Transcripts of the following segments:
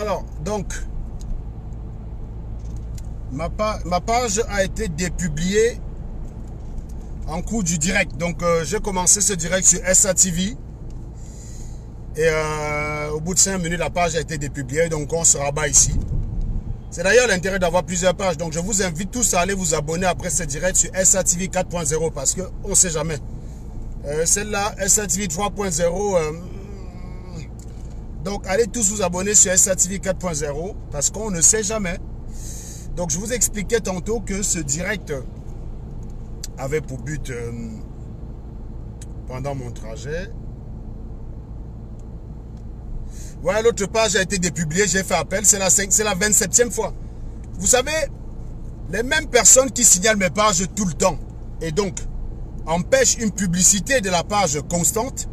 Alors, donc, ma page a été dépubliée en cours du direct. Donc, j'ai commencé ce direct sur SATV. Et au bout de 5 minutes, la page a été dépubliée. Donc, on se rabat ici. C'est d'ailleurs l'intérêt d'avoir plusieurs pages. Donc, je vous invite tous à aller vous abonner après ce direct sur SATV 4.0 parce qu'on ne sait jamais. Celle-là, SATV 3.0. Donc, allez tous vous abonner sur SATV 4.0 parce qu'on ne sait jamais. Donc, je vous expliquais tantôt que ce direct avait pour but, pendant mon trajet... Ouais, l'autre page a été dépubliée, j'ai fait appel, c'est la 27e fois. Vous savez, les mêmes personnes qui signalent mes pages tout le temps et donc empêchent une publicité de la page constante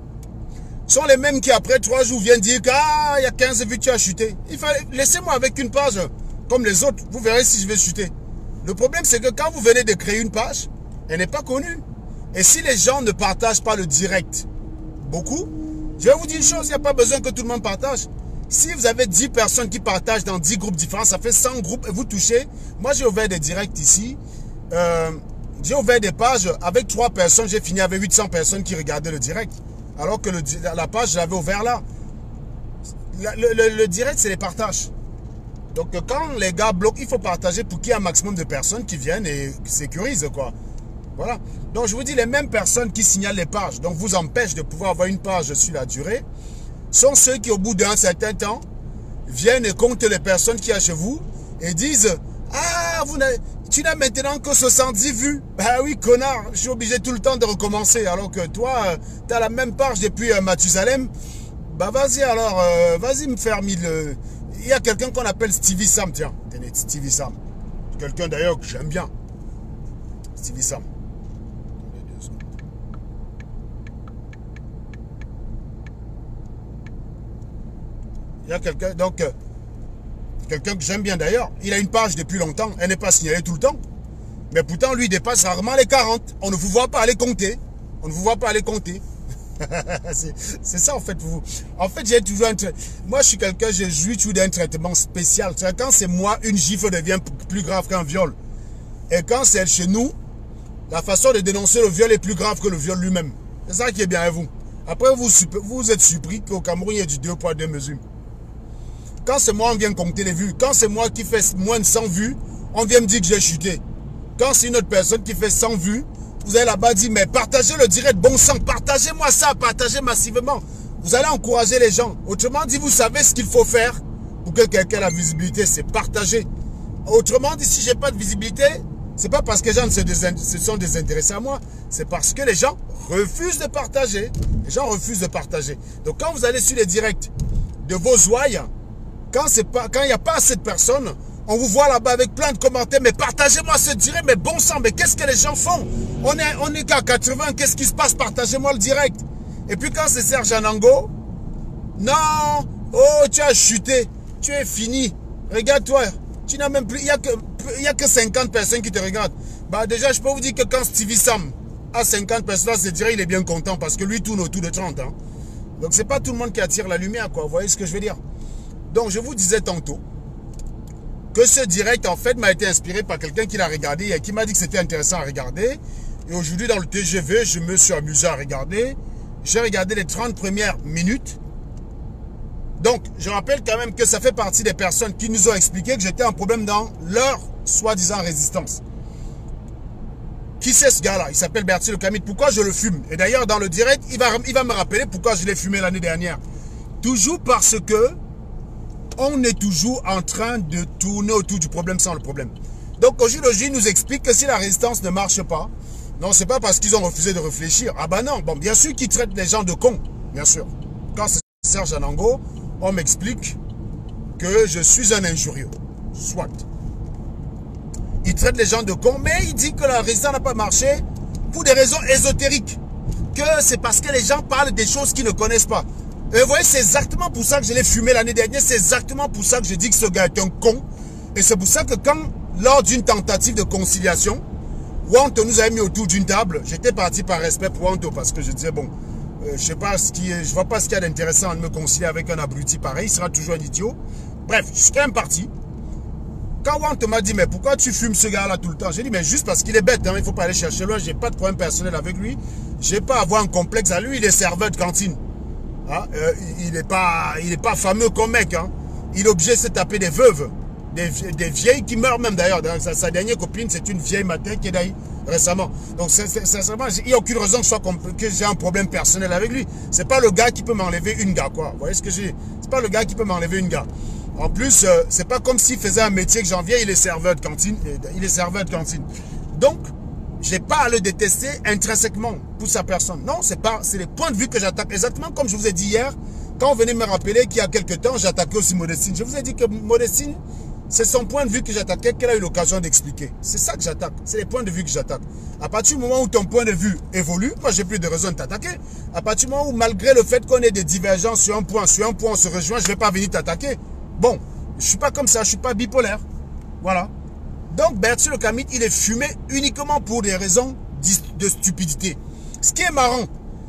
sont les mêmes qui après 3 jours viennent dire qu'il y a 15 vues, tu as chuté. Laissez-moi avec une page comme les autres, vous verrez si je vais chuter. Le problème c'est que quand vous venez de créer une page, elle n'est pas connue. Et si les gens ne partagent pas le direct, beaucoup, je vais vous dire une chose, il n'y a pas besoin que tout le monde partage. Si vous avez 10 personnes qui partagent dans 10 groupes différents, ça fait 100 groupes et vous touchez. Moi, j'ai ouvert des directs ici. J'ai ouvert des pages avec 3 personnes. J'ai fini avec 800 personnes qui regardaient le direct. Alors que la page, je l'avais ouvert là. Le direct, c'est les partages. Donc, quand les gars bloquent, il faut partager pour qu'il y ait un maximum de personnes qui viennent et qui sécurisent, quoi. Voilà. Donc, je vous dis, les mêmes personnes qui signalent les pages, donc vous empêchent de pouvoir avoir une page sur la durée, sont ceux qui, au bout d'un certain temps, viennent et comptent les personnes qu'il y a chez vous et disent « Ah, tu n'as maintenant que 70 vues. » Ah oui, connard, je suis obligé tout le temps de recommencer. Alors que toi, tu as la même page depuis Mathusalem. Bah, vas-y alors, vas-y me faire 1000... Il y a quelqu'un qu'on appelle Stevie Sam, tiens. Tenez, Stevie Sam. Quelqu'un d'ailleurs que j'aime bien. Stevie Sam. Il y a quelqu'un, donc, quelqu'un que j'aime bien d'ailleurs. Il a une page depuis longtemps. Elle n'est pas signalée tout le temps. Mais pourtant, lui dépasse rarement les 40. On ne vous voit pas aller compter. On ne vous voit pas aller compter. C'est ça en fait. En fait, j'ai toujours moi, je suis quelqu'un, je jouis toujours d'un traitement spécial. Quand c'est moi, une gifle devient plus grave qu'un viol. Et quand c'est chez nous, la façon de dénoncer le viol est plus grave que le viol lui-même. C'est ça qui est bien à vous. Après, vous êtes surpris qu'au Cameroun, il y a du 2 poids 2 mesures. Quand c'est moi, on vient compter les vues. Quand c'est moi qui fais moins de 100 vues, on vient me dire que j'ai chuté. Quand c'est une autre personne qui fait 100 vues, vous allez là-bas dire, mais partagez le direct, bon sang, partagez-moi ça, partagez massivement. Vous allez encourager les gens. Autrement dit, vous savez ce qu'il faut faire pour que quelqu'un ait la visibilité, c'est partager. Autrement dit, si je n'ai pas de visibilité, c'est pas parce que les gens se sont désintéressés à moi, c'est parce que les gens refusent de partager. Les gens refusent de partager. Donc quand vous allez sur les directs de vos ouailles, quand il n'y a pas assez de personnes, on vous voit là-bas avec plein de commentaires, mais partagez-moi ce direct, mais bon sang, mais qu'est-ce que les gens font? On est qu'à 80, qu'est-ce qui se passe? Partagez-moi le direct. Et puis quand c'est Serge Anango, non, oh, tu as chuté, tu es fini, regarde-toi, tu n'as même plus, il n'y a que 50 personnes qui te regardent. Bah déjà, je peux vous dire que quand Stevie Sam a 50 personnes, c'est direct, il est bien content, parce que lui tourne autour de 30 ans. Donc c'est pas tout le monde qui attire la lumière, quoi, vous voyez ce que je veux dire? Donc, je vous disais tantôt que ce direct, en fait, m'a été inspiré par quelqu'un qui l'a regardé et qui m'a dit que c'était intéressant à regarder. Et aujourd'hui, dans le TGV, je me suis amusé à regarder. J'ai regardé les 30 premières minutes. Donc, je rappelle quand même que ça fait partie des personnes qui nous ont expliqué que j'étais un problème dans leur soi-disant résistance. Qui c'est ce gars-là? Il s'appelle Bertie Le Camite. Pourquoi je le fume? Et d'ailleurs, dans le direct, il va me rappeler pourquoi je l'ai fumé l'année dernière. Toujours parce que on est toujours en train de tourner autour du problème sans le problème. Donc aujourd'hui, il nous explique que si la résistance ne marche pas, non, c'est pas parce qu'ils ont refusé de réfléchir. Ah bah non, bon, bien sûr qu'ils traitent les gens de cons, bien sûr. Quand c'est Serge Anango, on m'explique que je suis un injurieux. Soit. Il traite les gens de cons, mais il dit que la résistance n'a pas marché pour des raisons ésotériques. Que c'est parce que les gens parlent des choses qu'ils ne connaissent pas. Et vous voyez, c'est exactement pour ça que je l'ai fumé l'année dernière. C'est exactement pour ça que je dis que ce gars est un con. Et c'est pour ça que quand, lors d'une tentative de conciliation, Wanto nous a mis autour d'une table, j'étais parti par respect pour Wanto parce que je disais, bon, je vois pas ce qu'il y a d'intéressant à me concilier avec un abruti pareil, il sera toujours un idiot. Bref, je suis quand même parti. Quand Wante m'a dit, mais pourquoi tu fumes ce gars-là tout le temps? J'ai dit, mais juste parce qu'il est bête, hein, il ne faut pas aller chercher loin, j'ai pas de problème personnel avec lui. Je n'ai pas à avoir un complexe à lui, il est serveur de cantine. Hein? Il n'est pas fameux comme mec. Hein? Il est obligé de se taper des veuves, des vieilles qui meurent même d'ailleurs. Sa dernière copine, c'est une vieille matin qui est d'ailleurs récemment. Donc sincèrement, il n'y a aucune raison que j'ai un problème personnel avec lui. C'est pas le gars qui peut m'enlever une gars, quoi. Vous voyez ce que j'ai? C'est pas le gars qui peut m'enlever une gars. En plus, c'est pas comme s'il faisait un métier que j'en viens, il est serveur de cantine. Il est serveur de cantine. Donc, j'ai pas à le détester intrinsèquement pour sa personne. Non, c'est les points de vue que j'attaque. Exactement comme je vous ai dit hier, quand vous venez me rappeler qu'il y a quelques temps, j'attaquais aussi Modestine. Je vous ai dit que Modestine, c'est son point de vue que j'attaquais, qu'elle a eu l'occasion d'expliquer. C'est ça que j'attaque. C'est les points de vue que j'attaque. À partir du moment où ton point de vue évolue, moi, j'ai plus de raison de t'attaquer. À partir du moment où, malgré le fait qu'on ait des divergences sur un point on se rejoint, je ne vais pas venir t'attaquer. Bon, je ne suis pas comme ça, je ne suis pas bipolaire. Voilà. Donc, Bertie Le Camite, il est fumé uniquement pour des raisons de stupidité. Ce qui est marrant,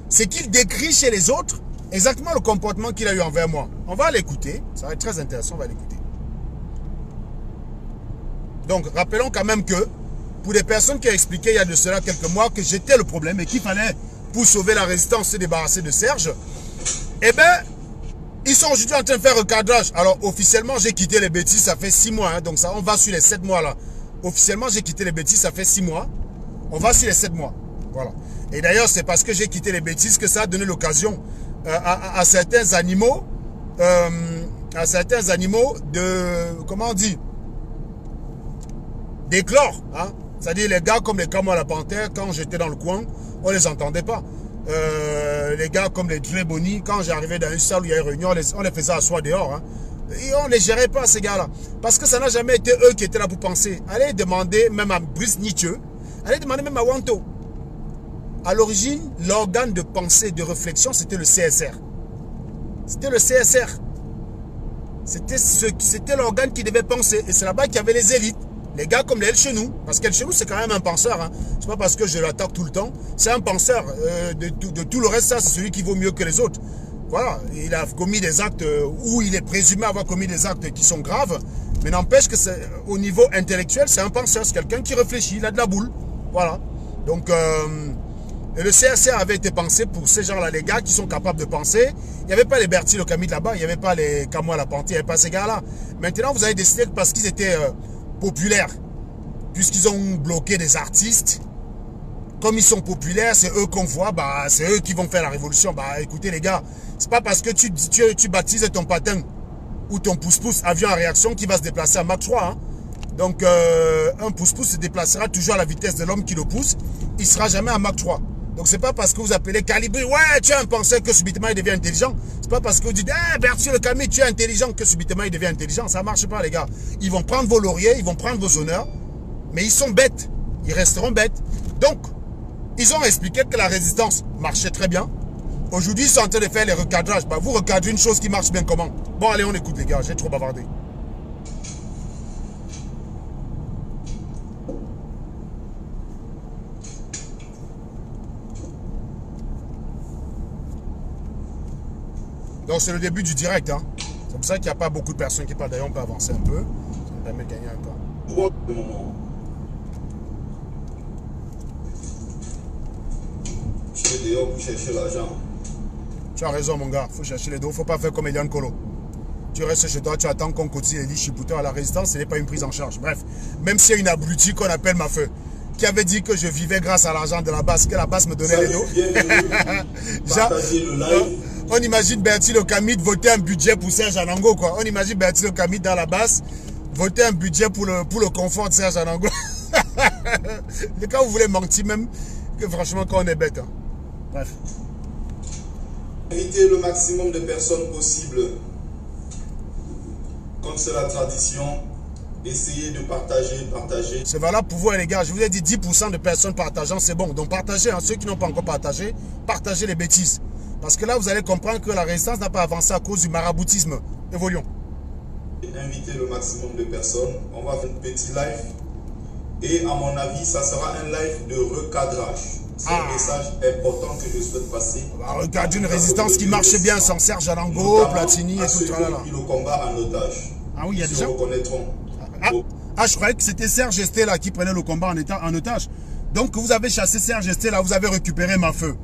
c'est qu'il décrit chez les autres exactement le comportement qu'il a eu envers moi. On va l'écouter, ça va être très intéressant, on va l'écouter. Donc, rappelons quand même que, pour des personnes qui ont expliqué il y a de cela quelques mois que j'étais le problème et qu'il fallait, pour sauver la résistance, se débarrasser de Serge, eh bien, ils sont aujourd'hui en train de faire recadrage. Alors, officiellement, j'ai quitté les bêtises, ça fait 6 mois. Hein, donc, ça, on va sur les 7 mois là. Officiellement, j'ai quitté les bêtises, ça fait 6 mois. On va sur les 7 mois. Voilà. Et d'ailleurs, c'est parce que j'ai quitté les bêtises que ça a donné l'occasion à certains animaux, de, comment on dit, d'éclore. Hein? C'est-à-dire les gars comme les Camois à la Panthère, quand j'étais dans le coin, on les entendait pas. Les gars comme les Dre Boni, quand j'arrivais dans une salle où il y a une réunion, on les faisait asseoir dehors. Hein. Et on ne les gérait pas, ces gars-là. Parce que ça n'a jamais été eux qui étaient là pour penser. Allez demander même à Brice Nietzsche, allez demander même à Wanto. À l'origine, l'organe de pensée, de réflexion, c'était le CSR. C'était le CSR. C'était l'organe qui devait penser. Et c'est là-bas qu'il y avait les élites. Les gars comme les El Chenou, parce qu'El Chenou c'est quand même un penseur, hein. C'est pas parce que je l'attaque tout le temps, c'est un penseur, de tout le reste, ça c'est celui qui vaut mieux que les autres. Voilà, il a commis des actes où il est présumé avoir commis des actes qui sont graves, mais n'empêche que au niveau intellectuel, c'est un penseur, c'est quelqu'un qui réfléchit, il a de la boule. Voilà, donc et le CSR avait été pensé pour ces gens-là, les gars qui sont capables de penser. Il n'y avait pas les Bertie Le Camite là-bas, il n'y avait pas les Camois à la Panthère, il n'y avait pas ces gars-là. Maintenant, vous avez décidé que parce qu'ils étaient populaires, puisqu'ils ont bloqué des artistes, comme ils sont populaires, c'est eux qu'on voit, bah, c'est eux qui vont faire la révolution. Bah écoutez les gars, c'est pas parce que tu baptises ton patin ou ton pouce-pouce avion à réaction qui va se déplacer à Mach 3. Hein. Donc un pouce-pouce se déplacera toujours à la vitesse de l'homme qui le pousse, il ne sera jamais à Mach 3. Donc c'est pas parce que vous appelez calibré, ouais tu es un penseur que subitement il devient intelligent. C'est pas parce que vous dites, eh Bertie Le Camite tu es intelligent que subitement il devient intelligent. Ça marche pas les gars. Ils vont prendre vos lauriers, ils vont prendre vos honneurs, mais ils sont bêtes. Ils resteront bêtes. Donc, ils ont expliqué que la résistance marchait très bien. Aujourd'hui, ils sont en train de faire les recadrages. Bah, vous recadrez une chose qui marche bien comment? Bon, allez, on écoute les gars, j'ai trop bavardé. Donc, c'est le début du direct. Hein. C'est pour ça qu'il n'y a pas beaucoup de personnes qui parlent. D'ailleurs, on peut avancer un peu. Ça me permet de gagner un temps. Tu es dehors pour chercher l'argent. Tu as raison, mon gars. Il faut chercher les dos. Il ne faut pas faire comme Eliane Kolo. Tu restes chez toi, tu attends qu'on cotise les lits chipouteurs à la résistance. Ce n'est pas une prise en charge. Bref, même s'il y a une abrutie qu'on appelle ma feu, qui avait dit que je vivais grâce à l'argent de la base, que la base me donnait les dos. Partagez le live. On imagine Bertie Le Camite voter un budget pour Serge Anango, quoi. On imagine Bertie Le Camite dans la basse voter un budget pour le confort de Serge Anango. Quand vous voulez mentir même, que franchement, quand on est bête. Hein. Bref. Invitez le maximum de personnes possible. Comme c'est la tradition, essayez de partager. C'est valable pour vous, les gars. Je vous ai dit 10% de personnes partageant, c'est bon. Donc partagez. Hein. Ceux qui n'ont pas encore partagé, partagez les bêtises. Parce que là, vous allez comprendre que la résistance n'a pas avancé à cause du maraboutisme. Évoluons. Invitez le maximum de personnes. On va faire un petit live. Et à mon avis, ça sera un live de recadrage. C'est un message important que je souhaite passer. Regarde une résistance qui marche bien sans Serge Anango, Platini et tout ça là. Le combat en otage. Ah oui, il y a Ils des se gens. reconnaîtront. Je croyais que c'était Serge Esté là qui prenait le combat en otage. Donc vous avez chassé Serge Esté là, vous avez récupéré ma feu.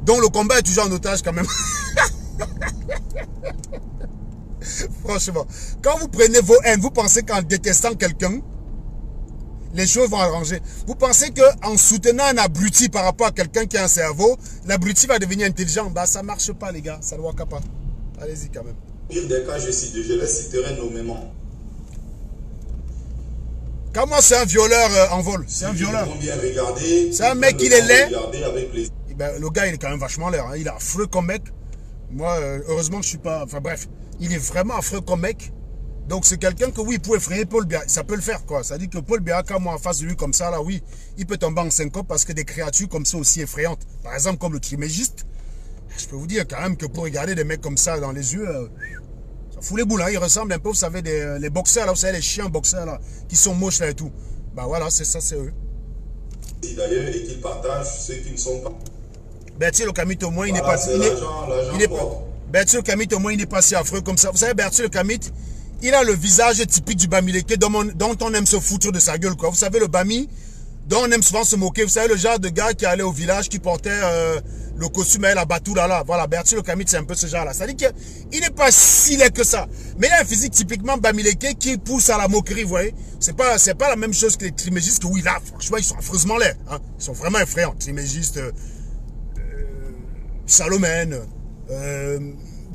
Donc le combat est toujours en otage quand même. Franchement, quand vous prenez vos haines, vous pensez qu'en détestant quelqu'un, les choses vont arranger. Vous pensez qu'en soutenant un abruti par rapport à quelqu'un qui a un cerveau, l'abruti va devenir intelligent. Bah ça marche pas les gars, ça ne work pas. Allez-y quand même. Au pire des cas, je les citerai nommément. Quand moi c'est un violeur en vol, c'est un violeur. C'est un mec, il est laid. Ben, le gars il est quand même vachement laid, hein. Il est affreux comme mec. Moi, heureusement je suis pas... Enfin bref, il est vraiment affreux comme mec. Donc c'est quelqu'un que oui, il peut effrayer Paul Biya. Ça peut le faire quoi. Ça dit que Paul Biya, quand moi en face de lui comme ça, là oui, il peut tomber en syncope parce que des créatures comme ça aussi effrayantes. Par exemple comme le trimégiste. Je peux vous dire quand même que pour regarder des mecs comme ça dans les yeux, ça fout les boules. Hein. Ils ressemblent un peu, vous savez, les boxeurs là, vous savez, les chiens boxeurs là, qui sont moches là et tout. Bah voilà, c'est ça, c'est eux. D'ailleurs, et qu'ils partagent ceux qui ne sont pas. Bertil Le Camit au moins, il n'est Voilà, pas... Bertil Le Camit au moins, il n'est pas si affreux comme ça. Vous savez, Bertil Le Camit, il a le visage typique du Bamileke dont on aime se foutre de sa gueule, quoi. Vous savez, le Bami, dont on aime souvent se moquer. Vous savez, le genre de gars qui allait au village, qui portait le costume à la batou là. Voilà, Bertil Le Camit, c'est un peu ce genre-là. C'est-à-dire qu'il n'est pas si laid que ça. Mais il a un physique typiquement Bamileke qui pousse à la moquerie, vous voyez. C'est pas la même chose que les trimégistes, que oui, là, franchement, ils sont affreusement laids. Hein. Ils sont vraiment effrayants. Trimégistes, Salomène,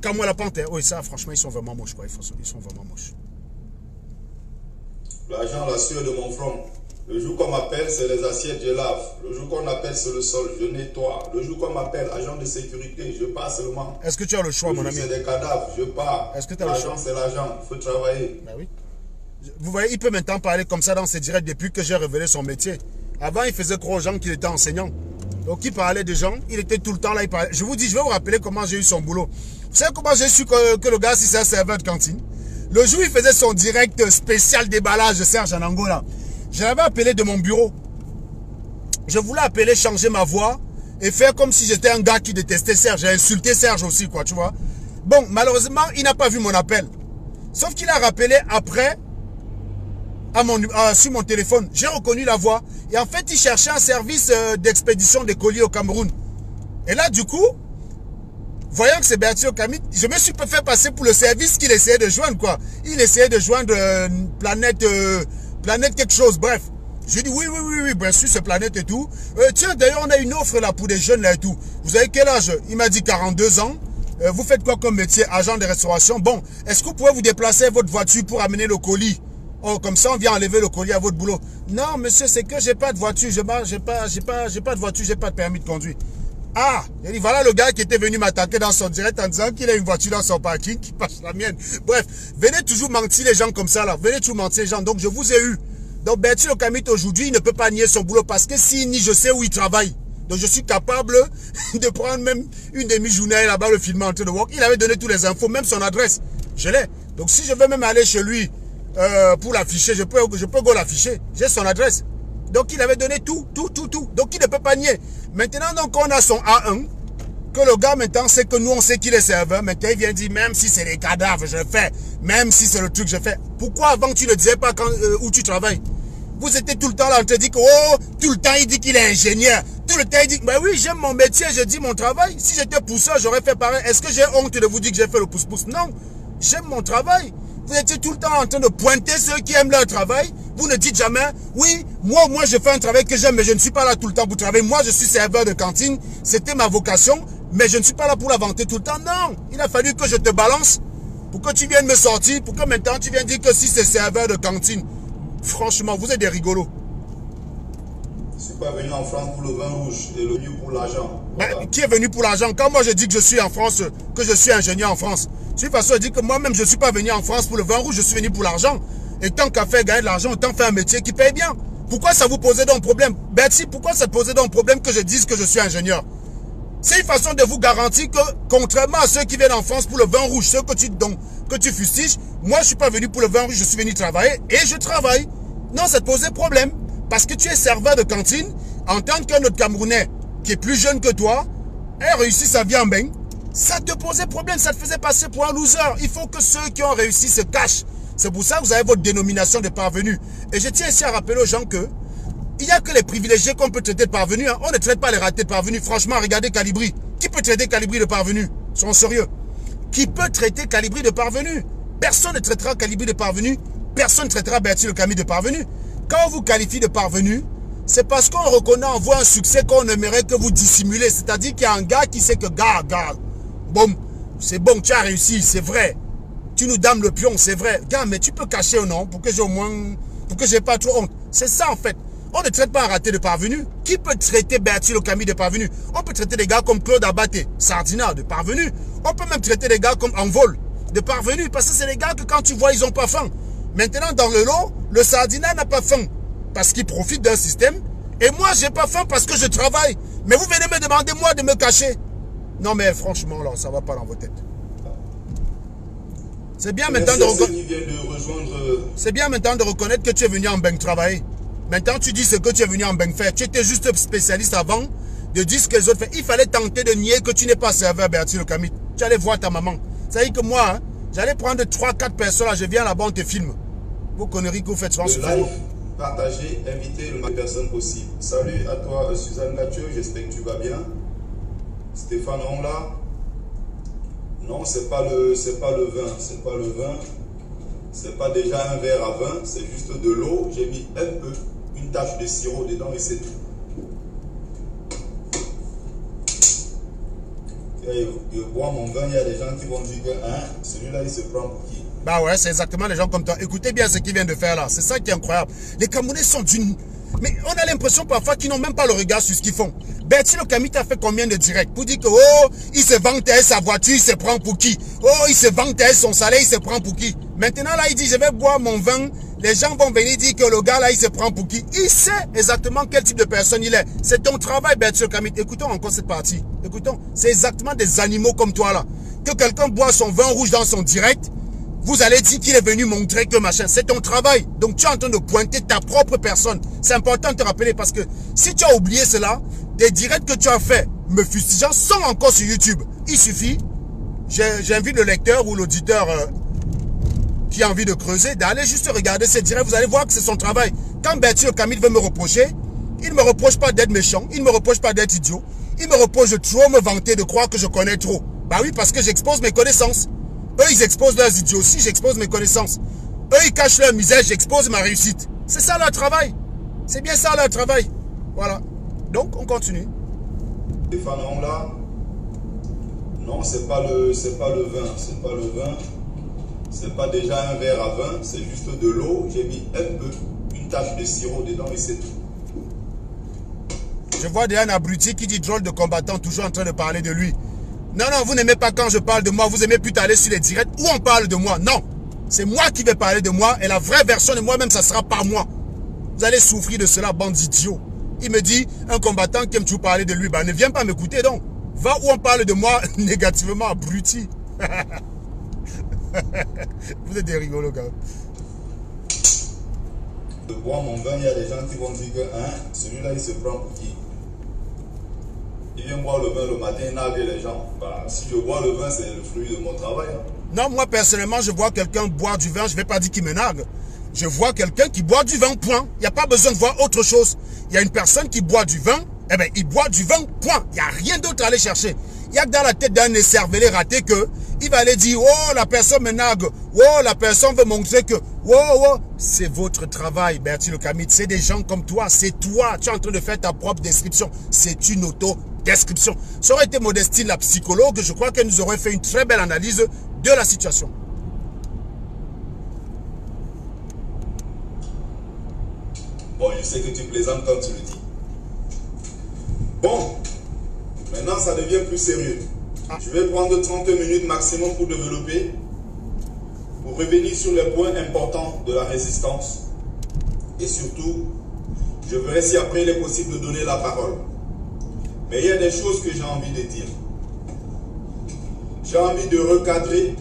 Kamwa la Panthère. Oui, ça, franchement, ils sont vraiment moches, quoi. Ils sont vraiment moches. L'argent, la sueur de mon front. Le jour qu'on m'appelle, c'est les assiettes, je lave. Le jour qu'on m'appelle, c'est le sol, je nettoie. Le jour qu'on m'appelle, agent de sécurité, je pars seulement. Est-ce que tu as le choix, mon ami? C'est des cadavres, je pars. Est-ce que tu as le choix? L'argent, c'est l'argent, il faut travailler. Ben oui. Vous voyez, il peut maintenant parler comme ça dans ses directs depuis que j'ai révélé son métier. Avant, il faisait croire aux gens qu'il était enseignant. Donc, il parlait des gens, il était tout le temps là, il parlait. Je vous dis, je vais vous rappeler comment j'ai eu son boulot. Vous savez comment j'ai su que le gars, si c'est un serveur de cantine? Le jour où il faisait son direct spécial déballage de Serge en Angola, je l'avais appelé de mon bureau. Je voulais appeler, changer ma voix et faire comme si j'étais un gars qui détestait Serge. J'ai insulté Serge aussi, quoi, tu vois. Bon, malheureusement, il n'a pas vu mon appel. Sauf qu'il a rappelé après sur mon téléphone. J'ai reconnu la voix. Et en fait, il cherchait un service d'expédition des colis au Cameroun. Et là, du coup, voyant que c'est Bertil Le Camit, je me suis fait passer pour le service qu'il essayait de joindre, quoi. Il essayait de joindre planète quelque chose, bref. J'ai dit oui, bien sûr, c'est planète et tout. Tiens, d'ailleurs, on a une offre là pour des jeunes là et tout. Vous avez quel âge? Il m'a dit 42 ans. Vous faites quoi comme métier? Agent de restauration. Bon, est-ce que vous pouvez vous déplacer à votre voiture pour amener le colis? Oh, comme ça, on vient enlever le colis à votre boulot. Non, monsieur, c'est que j'ai pas de voiture. J'ai pas de voiture, j'ai pas de permis de conduire. Ah, il dit, voilà le gars qui était venu m'attaquer dans son direct en disant qu'il a une voiture dans son parking qui passe la mienne. Bref, venez toujours mentir les gens comme ça là. Venez toujours mentir les gens. Donc, je vous ai eu. Donc, Bertil Le Camit aujourd'hui, il ne peut pas nier son boulot parce que s'il nie, je sais où il travaille. Donc, je suis capable de prendre même une demi-journée là-bas, le filmer en train de work. Il avait donné toutes les infos, même son adresse. Je l'ai. Donc, si je veux même aller chez lui pour l'afficher, je peux go l'afficher. J'ai son adresse. Donc, il avait donné tout. Donc, il ne peut pas nier. Maintenant, donc, on a son A1. Que le gars, maintenant, sait que nous, on sait qu'il est serveur. Maintenant, il vient dire, même si c'est les cadavres, je fais. Même si c'est le truc, je fais. Pourquoi avant, tu ne disais pas où tu travailles? Vous étiez tout le temps là, on te dit que, oh, tout le temps, il dit qu'il est ingénieur. Tout le temps, il dit, bah oui, j'aime mon métier, je dis mon travail. Si j'étais pousseur, j'aurais fait pareil. Est-ce que j'ai honte de vous dire que j'ai fait le pouce-pouce? Non. J'aime mon travail. Vous étiez tout le temps en train de pointer ceux qui aiment leur travail. Vous ne dites jamais, oui, moi, je fais un travail que j'aime, mais je ne suis pas là tout le temps pour travailler. Moi, je suis serveur de cantine. C'était ma vocation, mais je ne suis pas là pour la vanter tout le temps. Non, il a fallu que je te balance pour que tu viennes me sortir, pour que maintenant tu viennes dire que si c'est serveur de cantine. Franchement, vous êtes des rigolos. Je ne suis pas venu en France pour le vin rouge et le mieux pour l'argent. Voilà. Qui est venu pour l'argent? Quand moi je dis que je suis en France, que je suis ingénieur en France, de toute façon, je dis que moi-même, je ne suis pas venu en France pour le vin rouge, je suis venu pour l'argent. Et tant qu'à faire gagner de l'argent, autant faire un métier qui paye bien. Pourquoi ça vous posait donc problème? Bertie, pourquoi ça te posait donc problème que je dise que je suis ingénieur? C'est une façon de vous garantir que, contrairement à ceux qui viennent en France pour le vin rouge, ceux que tu fustiges, moi je ne suis pas venu pour le vin rouge, je suis venu travailler et je travaille. Non, ça te posait problème. Parce que tu es serveur de cantine, en tant qu'un autre Camerounais qui est plus jeune que toi, a réussi sa vie en bain, ça te posait problème, ça te faisait passer pour un loser. Il faut que ceux qui ont réussi se cachent. C'est pour ça que vous avez votre dénomination de parvenu. Et je tiens ici à rappeler aux gens que il n'y a que les privilégiés qu'on peut traiter de parvenus. Hein. On ne traite pas les ratés de parvenus. Franchement, regardez Calibri. Qui peut traiter Calibri de parvenu? Soyons sérieux. Qui peut traiter Calibri de parvenu? Personne ne traitera Calibri de parvenu. Personne ne traitera Bertie Le Camus de parvenu. Quand on vous qualifie de parvenu, c'est parce qu'on reconnaît en vous un succès qu'on aimerait que vous dissimulez. C'est-à-dire qu'il y a un gars qui sait que, gars, bon, c'est bon, tu as réussi, c'est vrai. Tu nous dames le pion, c'est vrai. Gars, mais tu peux cacher ou non pour que j'ai au moins, pour que j'ai pas trop honte. C'est ça en fait. On ne traite pas un raté de parvenu. Qui peut traiter Bertie Le Camus de parvenu? On peut traiter des gars comme Claude Abaté, Sardina, de parvenu. On peut même traiter des gars comme Envol, de parvenu. Parce que c'est des gars que quand tu vois, ils n'ont pas faim. Maintenant, dans le lot, le Sardina n'a pas faim. Parce qu'il profite d'un système. Et moi, j'ai pas faim parce que je travaille. Mais vous venez me demander, moi, de me cacher. Non, mais franchement, là, ça va pas dans vos têtes. C'est bien maintenant de reconnaître. C'est bien maintenant de reconnaître que tu es venu en banque travailler. Maintenant, tu dis ce que tu es venu en banque faire. Tu étais juste spécialiste avant de dire ce que les autres font. Il fallait tenter de nier que tu n'es pas serveur à Bertie Le Camus. Tu allais voir ta maman. Ça veut dire que moi, hein, j'allais prendre 3-4 personnes, là, je viens là-bas, on te filme. Vos conneries que vous faites souvent sur Facebook. Partagez, invitez le maximum de personnes possible. Salut à toi, Suzanne Gathieu, j'espère que tu vas bien. Stéphane Ongla. Non, c'est pas le vin, c'est pas le vin. C'est pas déjà un verre à vin, c'est juste de l'eau. J'ai mis un peu, une tache de sirop dedans et c'est tout. Je bois mon vin, il y a des gens qui vont dire que hein, celui-là il se prend pour qui? Bah ouais, c'est exactement les gens comme toi. Écoutez bien ce qu'il vient de faire là. C'est ça qui est incroyable. Les Camerounais sont d'une... Mais on a l'impression parfois qu'ils n'ont même pas le regard sur ce qu'ils font. Bertie Le Camus a fait combien de directs pour dire que oh, il se vantait sa voiture, il se prend pour qui? Oh, il se vantait son salaire, il se prend pour qui? Maintenant là, il dit je vais boire mon vin. Les gens vont venir dire que le gars là, il se prend pour qui? Il sait exactement quel type de personne il est. C'est ton travail, Bertie Le Camus. Écoutons encore cette partie. Écoutons. C'est exactement des animaux comme toi là. Que quelqu'un boit son vin rouge dans son direct, vous allez dire qu'il est venu montrer que machin. C'est ton travail. Donc tu es en train de pointer ta propre personne. C'est important de te rappeler parce que si tu as oublié cela, des directs que tu as fait, me fustigeant, sont encore sur YouTube. Il suffit, j'invite le lecteur ou l'auditeur qui a envie de creuser, d'aller juste regarder ces directs. Vous allez voir que c'est son travail. Quand Bertie Le Camus veut me reprocher, il ne me reproche pas d'être méchant, il ne me reproche pas d'être idiot. Il me reproche de trop me vanter, de croire que je connais trop. Bah oui, parce que j'expose mes connaissances. Eux, ils exposent leurs idioties, j'expose mes connaissances. Eux, ils cachent leur misère, j'expose ma réussite. C'est ça leur travail. C'est bien ça leur travail. Voilà. Donc, on continue. Stéphane Ongla. Non, c'est pas le vin. C'est pas le vin. C'est pas déjà un verre à vin. C'est juste de l'eau. J'ai mis un peu, une tache de sirop dedans et c'est tout. Je vois déjà un abruti qui dit drôle de combattant, toujours en train de parler de lui. Non, non, vous n'aimez pas quand je parle de moi. Vous aimez plutôt aller sur les directs où on parle de moi. Non, c'est moi qui vais parler de moi. Et la vraie version de moi-même, ça sera par moi. Vous allez souffrir de cela, bande d'idiots. Il me dit, un combattant qui aime toujours parler de lui. Ben, ne viens pas m'écouter donc. Va où on parle de moi négativement, abruti. Vous êtes des rigolos, gars. De boire mon vin, il y a des gens qui vont dire que hein, celui-là, il se prend pour qui? Il vient boire le vin le matin, il nargue les gens. Bah, si je bois le vin, c'est le fruit de mon travail. Hein. Non, moi personnellement, je vois quelqu'un boire du vin, je ne vais pas dire qu'il me nargue. Je vois quelqu'un qui boit du vin, point. Il n'y a pas besoin de voir autre chose. Il y a une personne qui boit du vin, eh bien, il boit du vin, point. Il n'y a rien d'autre à aller chercher. Il n'y a que dans la tête d'un écervelé raté que il va aller dire, oh, la personne me nargue, oh, la personne veut montrer que, oh, oh, c'est votre travail, Bertie Le Camus. C'est des gens comme toi, c'est toi. Tu es en train de faire ta propre description. C'est une auto-description. Ça aurait été Modestine, la psychologue, je crois qu'elle nous aurait fait une très belle analyse de la situation. Bon, je sais que tu plaisantes quand tu le dis. Bon, maintenant ça devient plus sérieux. Je vais prendre 30 minutes maximum pour développer, pour revenir sur les points importants de la résistance. Et surtout, je verrai si après il est possible de donner la parole. Mais il y a des choses que j'ai envie de dire. J'ai envie de recadrer.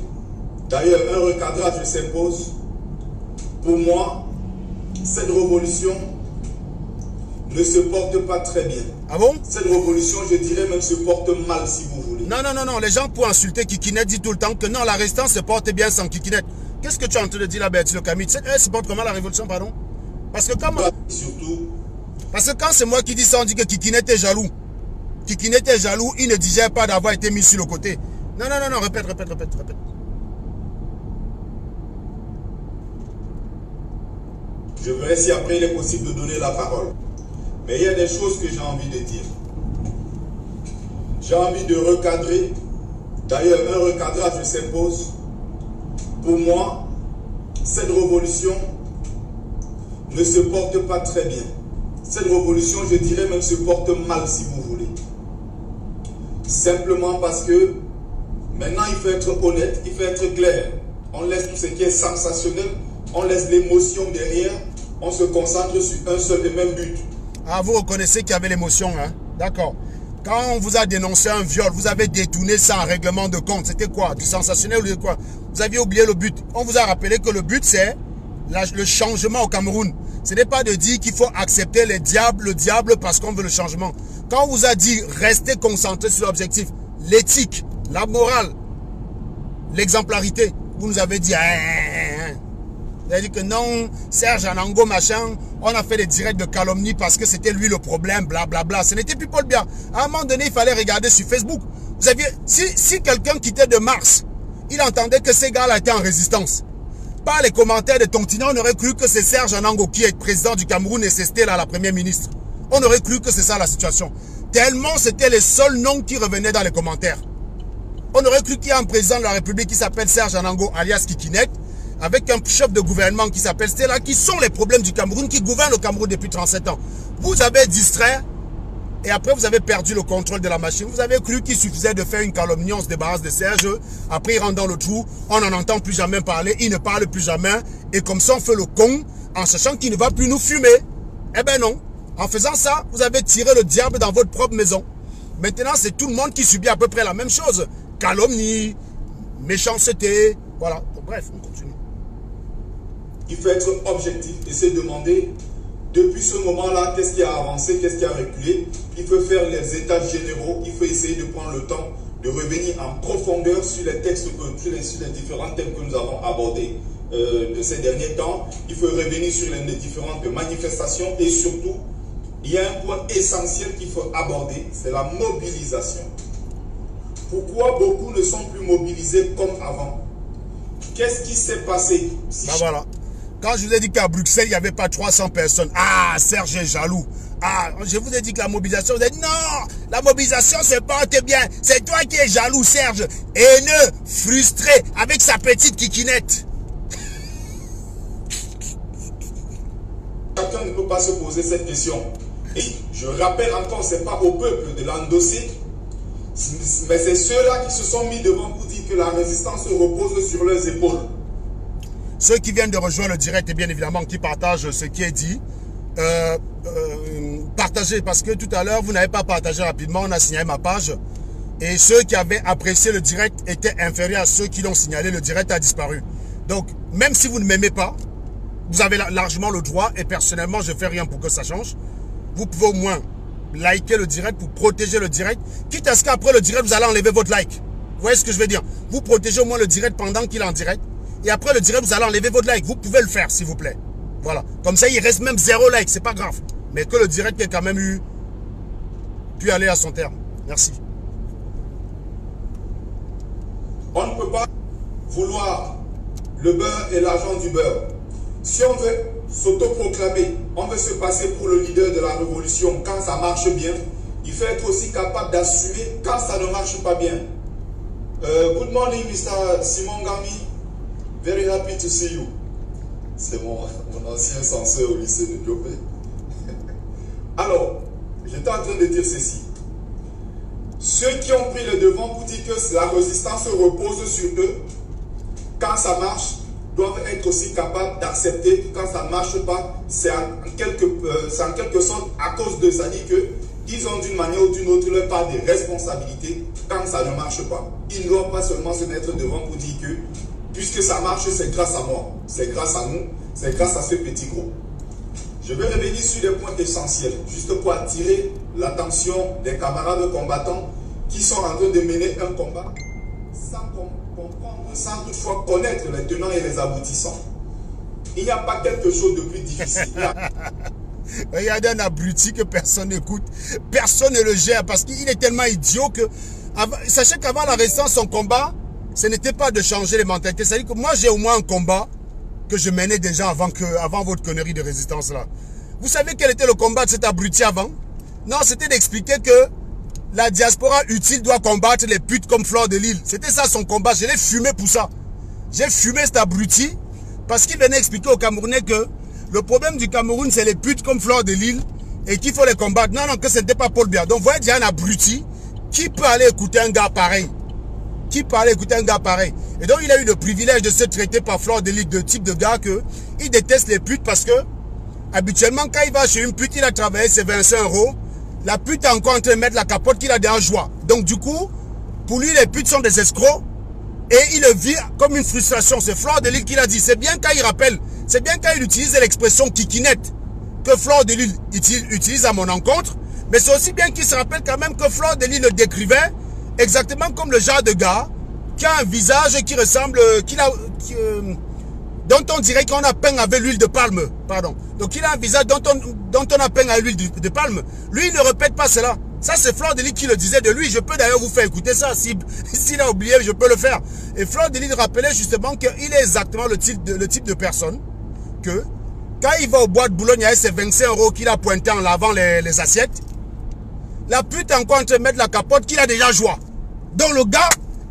D'ailleurs, un recadrage s'impose. Pour moi, cette révolution ne se porte pas très bien. Ah bon? Cette révolution, je dirais même, se porte mal, si vous voulez. Non, non, non, non. Les gens pour insulter Kikinet disent tout le temps que non, la résistance se porte bien sans Kikinet. Qu'est-ce que tu es en train de dire là, Bertilo Camille? Elle supporte comment la révolution, pardon? Parce que quand... Surtout... Parce que quand c'est moi qui dis ça, on dit que Kikine était jaloux. Kikine était jaloux, il ne digère pas d'avoir été mis sur le côté. Non, non, non, non, répète. Je verrai si après il est possible de donner la parole. Mais il y a des choses que j'ai envie de dire. J'ai envie de recadrer. D'ailleurs, un recadrage s'impose. Pour moi, cette révolution ne se porte pas très bien. Cette révolution, je dirais même, se porte mal, si vous voulez. Simplement parce que maintenant, il faut être honnête, il faut être clair. On laisse tout ce qui est sensationnel, on laisse l'émotion derrière, on se concentre sur un seul et même but. Ah, vous reconnaissez qu'il y avait l'émotion, hein? D'accord. Quand on vous a dénoncé un viol, vous avez détourné ça en règlement de compte. C'était quoi? Du sensationnel ou de quoi? Vous aviez oublié le but. On vous a rappelé que le but, c'est le changement au Cameroun. Ce n'est pas de dire qu'il faut accepter le diable parce qu'on veut le changement. Quand on vous a dit restez concentré sur l'objectif, l'éthique, la morale, l'exemplarité, vous nous avez dit vous avez dit que non, Serge Anango machin, on a fait des directs de calomnie parce que c'était lui le problème, blablabla. Ce n'était plus Paul Biya. À un moment donné, il fallait regarder sur Facebook. Vous aviez, si quelqu'un quittait de Mars, il entendait que ces gars-là étaient en résistance. Par les commentaires de Tontina, on aurait cru que c'est Serge Anango qui est président du Cameroun et c'est Stella, la première ministre. On aurait cru que c'est ça la situation. Tellement c'était les seuls noms qui revenaient dans les commentaires. On aurait cru qu'il y a un président de la République qui s'appelle Serge Anango, alias Kikinek, avec un chef de gouvernement qui s'appelle Stella, qui sont les problèmes du Cameroun, qui gouvernent le Cameroun depuis 37 ans. Vous avez distrait et après vous avez perdu le contrôle de la machine. Vous avez cru qu'il suffisait de faire une calomnie, on se débarrasse de Serge, après il rentre dans le trou, on n'en entend plus jamais parler, il ne parle plus jamais, et comme ça on fait le con, en sachant qu'il ne va plus nous fumer. Eh ben non. En faisant ça, vous avez tiré le diable dans votre propre maison. Maintenant, c'est tout le monde qui subit à peu près la même chose. Calomnie, méchanceté, voilà. Donc, bref, on continue. Il faut être objectif et se demander, depuis ce moment-là, qu'est-ce qui a avancé, qu'est-ce qui a reculé. Il faut faire les états généraux, il faut essayer de prendre le temps de revenir en profondeur sur les textes, sur les différents thèmes que nous avons abordés de ces derniers temps. Il faut revenir sur les différentes manifestations et surtout, il y a un point essentiel qu'il faut aborder, c'est la mobilisation. Pourquoi beaucoup ne sont plus mobilisés comme avant? Qu'est-ce qui s'est passé? Ben voilà. Quand je vous ai dit qu'à Bruxelles, il n'y avait pas 300 personnes. Ah, Serge est jaloux. Ah, je vous ai dit que la mobilisation, vous avez dit non, la mobilisation se porte bien. C'est toi qui es jaloux, Serge. Haineux, frustré, avec sa petite kikinette. Chacun ne peut pas se poser cette question. Et je rappelle encore, ce n'est pas au peuple de l'endosser, mais c'est ceux-là qui se sont mis devant pour dire que la résistance repose sur leurs épaules. Ceux qui viennent de rejoindre le direct et bien évidemment qui partagent ce qui est dit, partagez parce que tout à l'heure vous n'avez pas partagé rapidement, on a signalé ma page et ceux qui avaient apprécié le direct étaient inférieurs à ceux qui l'ont signalé, le direct a disparu. Donc même si vous ne m'aimez pas, vous avez largement le droit et personnellement je ne fais rien pour que ça change. Vous pouvez au moins liker le direct pour protéger le direct, quitte à ce qu'après le direct vous allez enlever votre like. Vous voyez ce que je veux dire? Vous protégez au moins le direct pendant qu'il est en direct. Et après le direct, vous allez enlever votre like. Vous pouvez le faire, s'il vous plaît. Voilà. Comme ça, il reste même 0 like. C'est pas grave. Mais que le direct ait quand même pu aller à son terme. Merci. On ne peut pas vouloir le beurre et l'argent du beurre. Si on veut s'autoproclamer, on veut se passer pour le leader de la révolution quand ça marche bien, il faut être aussi capable d'assumer quand ça ne marche pas bien. Good morning, Mr. Simon Gami. Very happy to see you. C'est mon ancien censeur au lycée de Diopé. Alors, j'étais en train de dire ceci. Ceux qui ont pris le devant pour dire que la résistance repose sur eux, quand ça marche, doivent être aussi capables d'accepter que quand ça ne marche pas, c'est en quelque sorte à cause de ça. C'est-à-dire qu'ils ont d'une manière ou d'une autre leur part de responsabilité quand ça ne marche pas. Ils ne doivent pas seulement se mettre devant pour dire que puisque ça marche, c'est grâce à moi, c'est grâce à nous, c'est grâce à ce petit groupe. Je vais revenir sur des points essentiels, juste pour attirer l'attention des camarades combattants qui sont en train de mener un combat sans comprendre sans toutefois connaître les tenants et les aboutissants. Il n'y a pas quelque chose de plus difficile. Regardez un abruti que personne n'écoute. Personne ne le gère parce qu'il est tellement idiot que... Sachez qu'avant la résistance, son combat, ce n'était pas de changer les mentalités. C'est-à-dire que moi, j'ai au moins un combat que je menais déjà avant votre connerie de résistance là. Vous savez quel était le combat de cet abruti avant? Non, c'était d'expliquer que la diaspora utile doit combattre les putes comme Fleur de Lille. C'était ça son combat. Je l'ai fumé pour ça. J'ai fumé cet abruti parce qu'il venait expliquer aux Camerounais que le problème du Cameroun, c'est les putes comme Fleur de Lille et qu'il faut les combattre. Non, non, que ce n'était pas Paul Biya. Donc, vous voyez, il y a un abruti qui peut aller écouter un gars pareil. Qui peut aller écouter un gars pareil. Et donc, il a eu le privilège de se traiter par Fleur de Lille de type de gars que il déteste les putes parce que habituellement, quand il va chez une pute, il a travaillé ses 25 €. La pute est encore en train de mettre la capote qu'il a déjà joie. Donc, du coup, pour lui, les putes sont des escrocs. Et il le vit comme une frustration. C'est Fleur de Lille qui l'a dit. C'est bien quand il rappelle, c'est bien quand il utilise l'expression kikinette que Fleur de Lille utilise à mon encontre. Mais c'est aussi bien qu'il se rappelle quand même que Fleur de Lille le décrivait exactement comme le genre de gars qui a un visage qui ressemble, dont on dirait qu'on a peint avec l'huile de palme. Pardon. Donc il a un visage dont on a peint avec l'huile de palme. Lui, il ne répète pas cela. Ça, c'est Fleur de Lille qui le disait de lui. Je peux d'ailleurs vous faire écouter ça. S'il a oublié, je peux le faire. Et Fleur de Lille rappelait justement qu'il est exactement le type de personne que, quand il va au bois de Boulogne, il y a ses 25 € qu'il a pointé en lavant les assiettes. La pute est encore en train de mettre la capote qu'il a déjà joué. Donc le gars,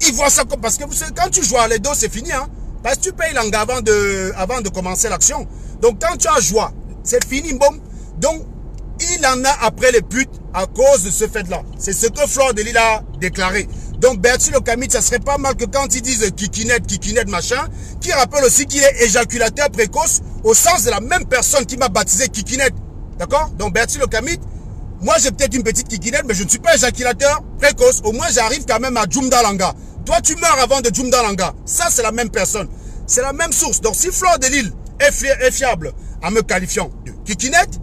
il voit ça comme... Parce que quand tu joues à les dos, c'est fini. Hein? Parce que tu payes l'anga avant de commencer l'action. Donc quand tu as joué, c'est fini, bon. Donc, il en a après les putes à cause de ce fait-là. C'est ce que Fleur de Lille a déclaré. Donc Bertil Okamit, ça serait pas mal que quand ils disent kikinette, machin, qui rappelle aussi qu'il est éjaculateur précoce au sens de la même personne qui m'a baptisé kikinette. D'accord? Donc Bertil Okamit, moi j'ai peut-être une petite kikinette, mais je ne suis pas éjaculateur précoce. Au moins j'arrive quand même à Djumdalanga. Toi tu meurs avant de Djumdalanga. Ça c'est la même personne. C'est la même source. Donc si Fleur de Lille est fiable en me qualifiant de kikinette,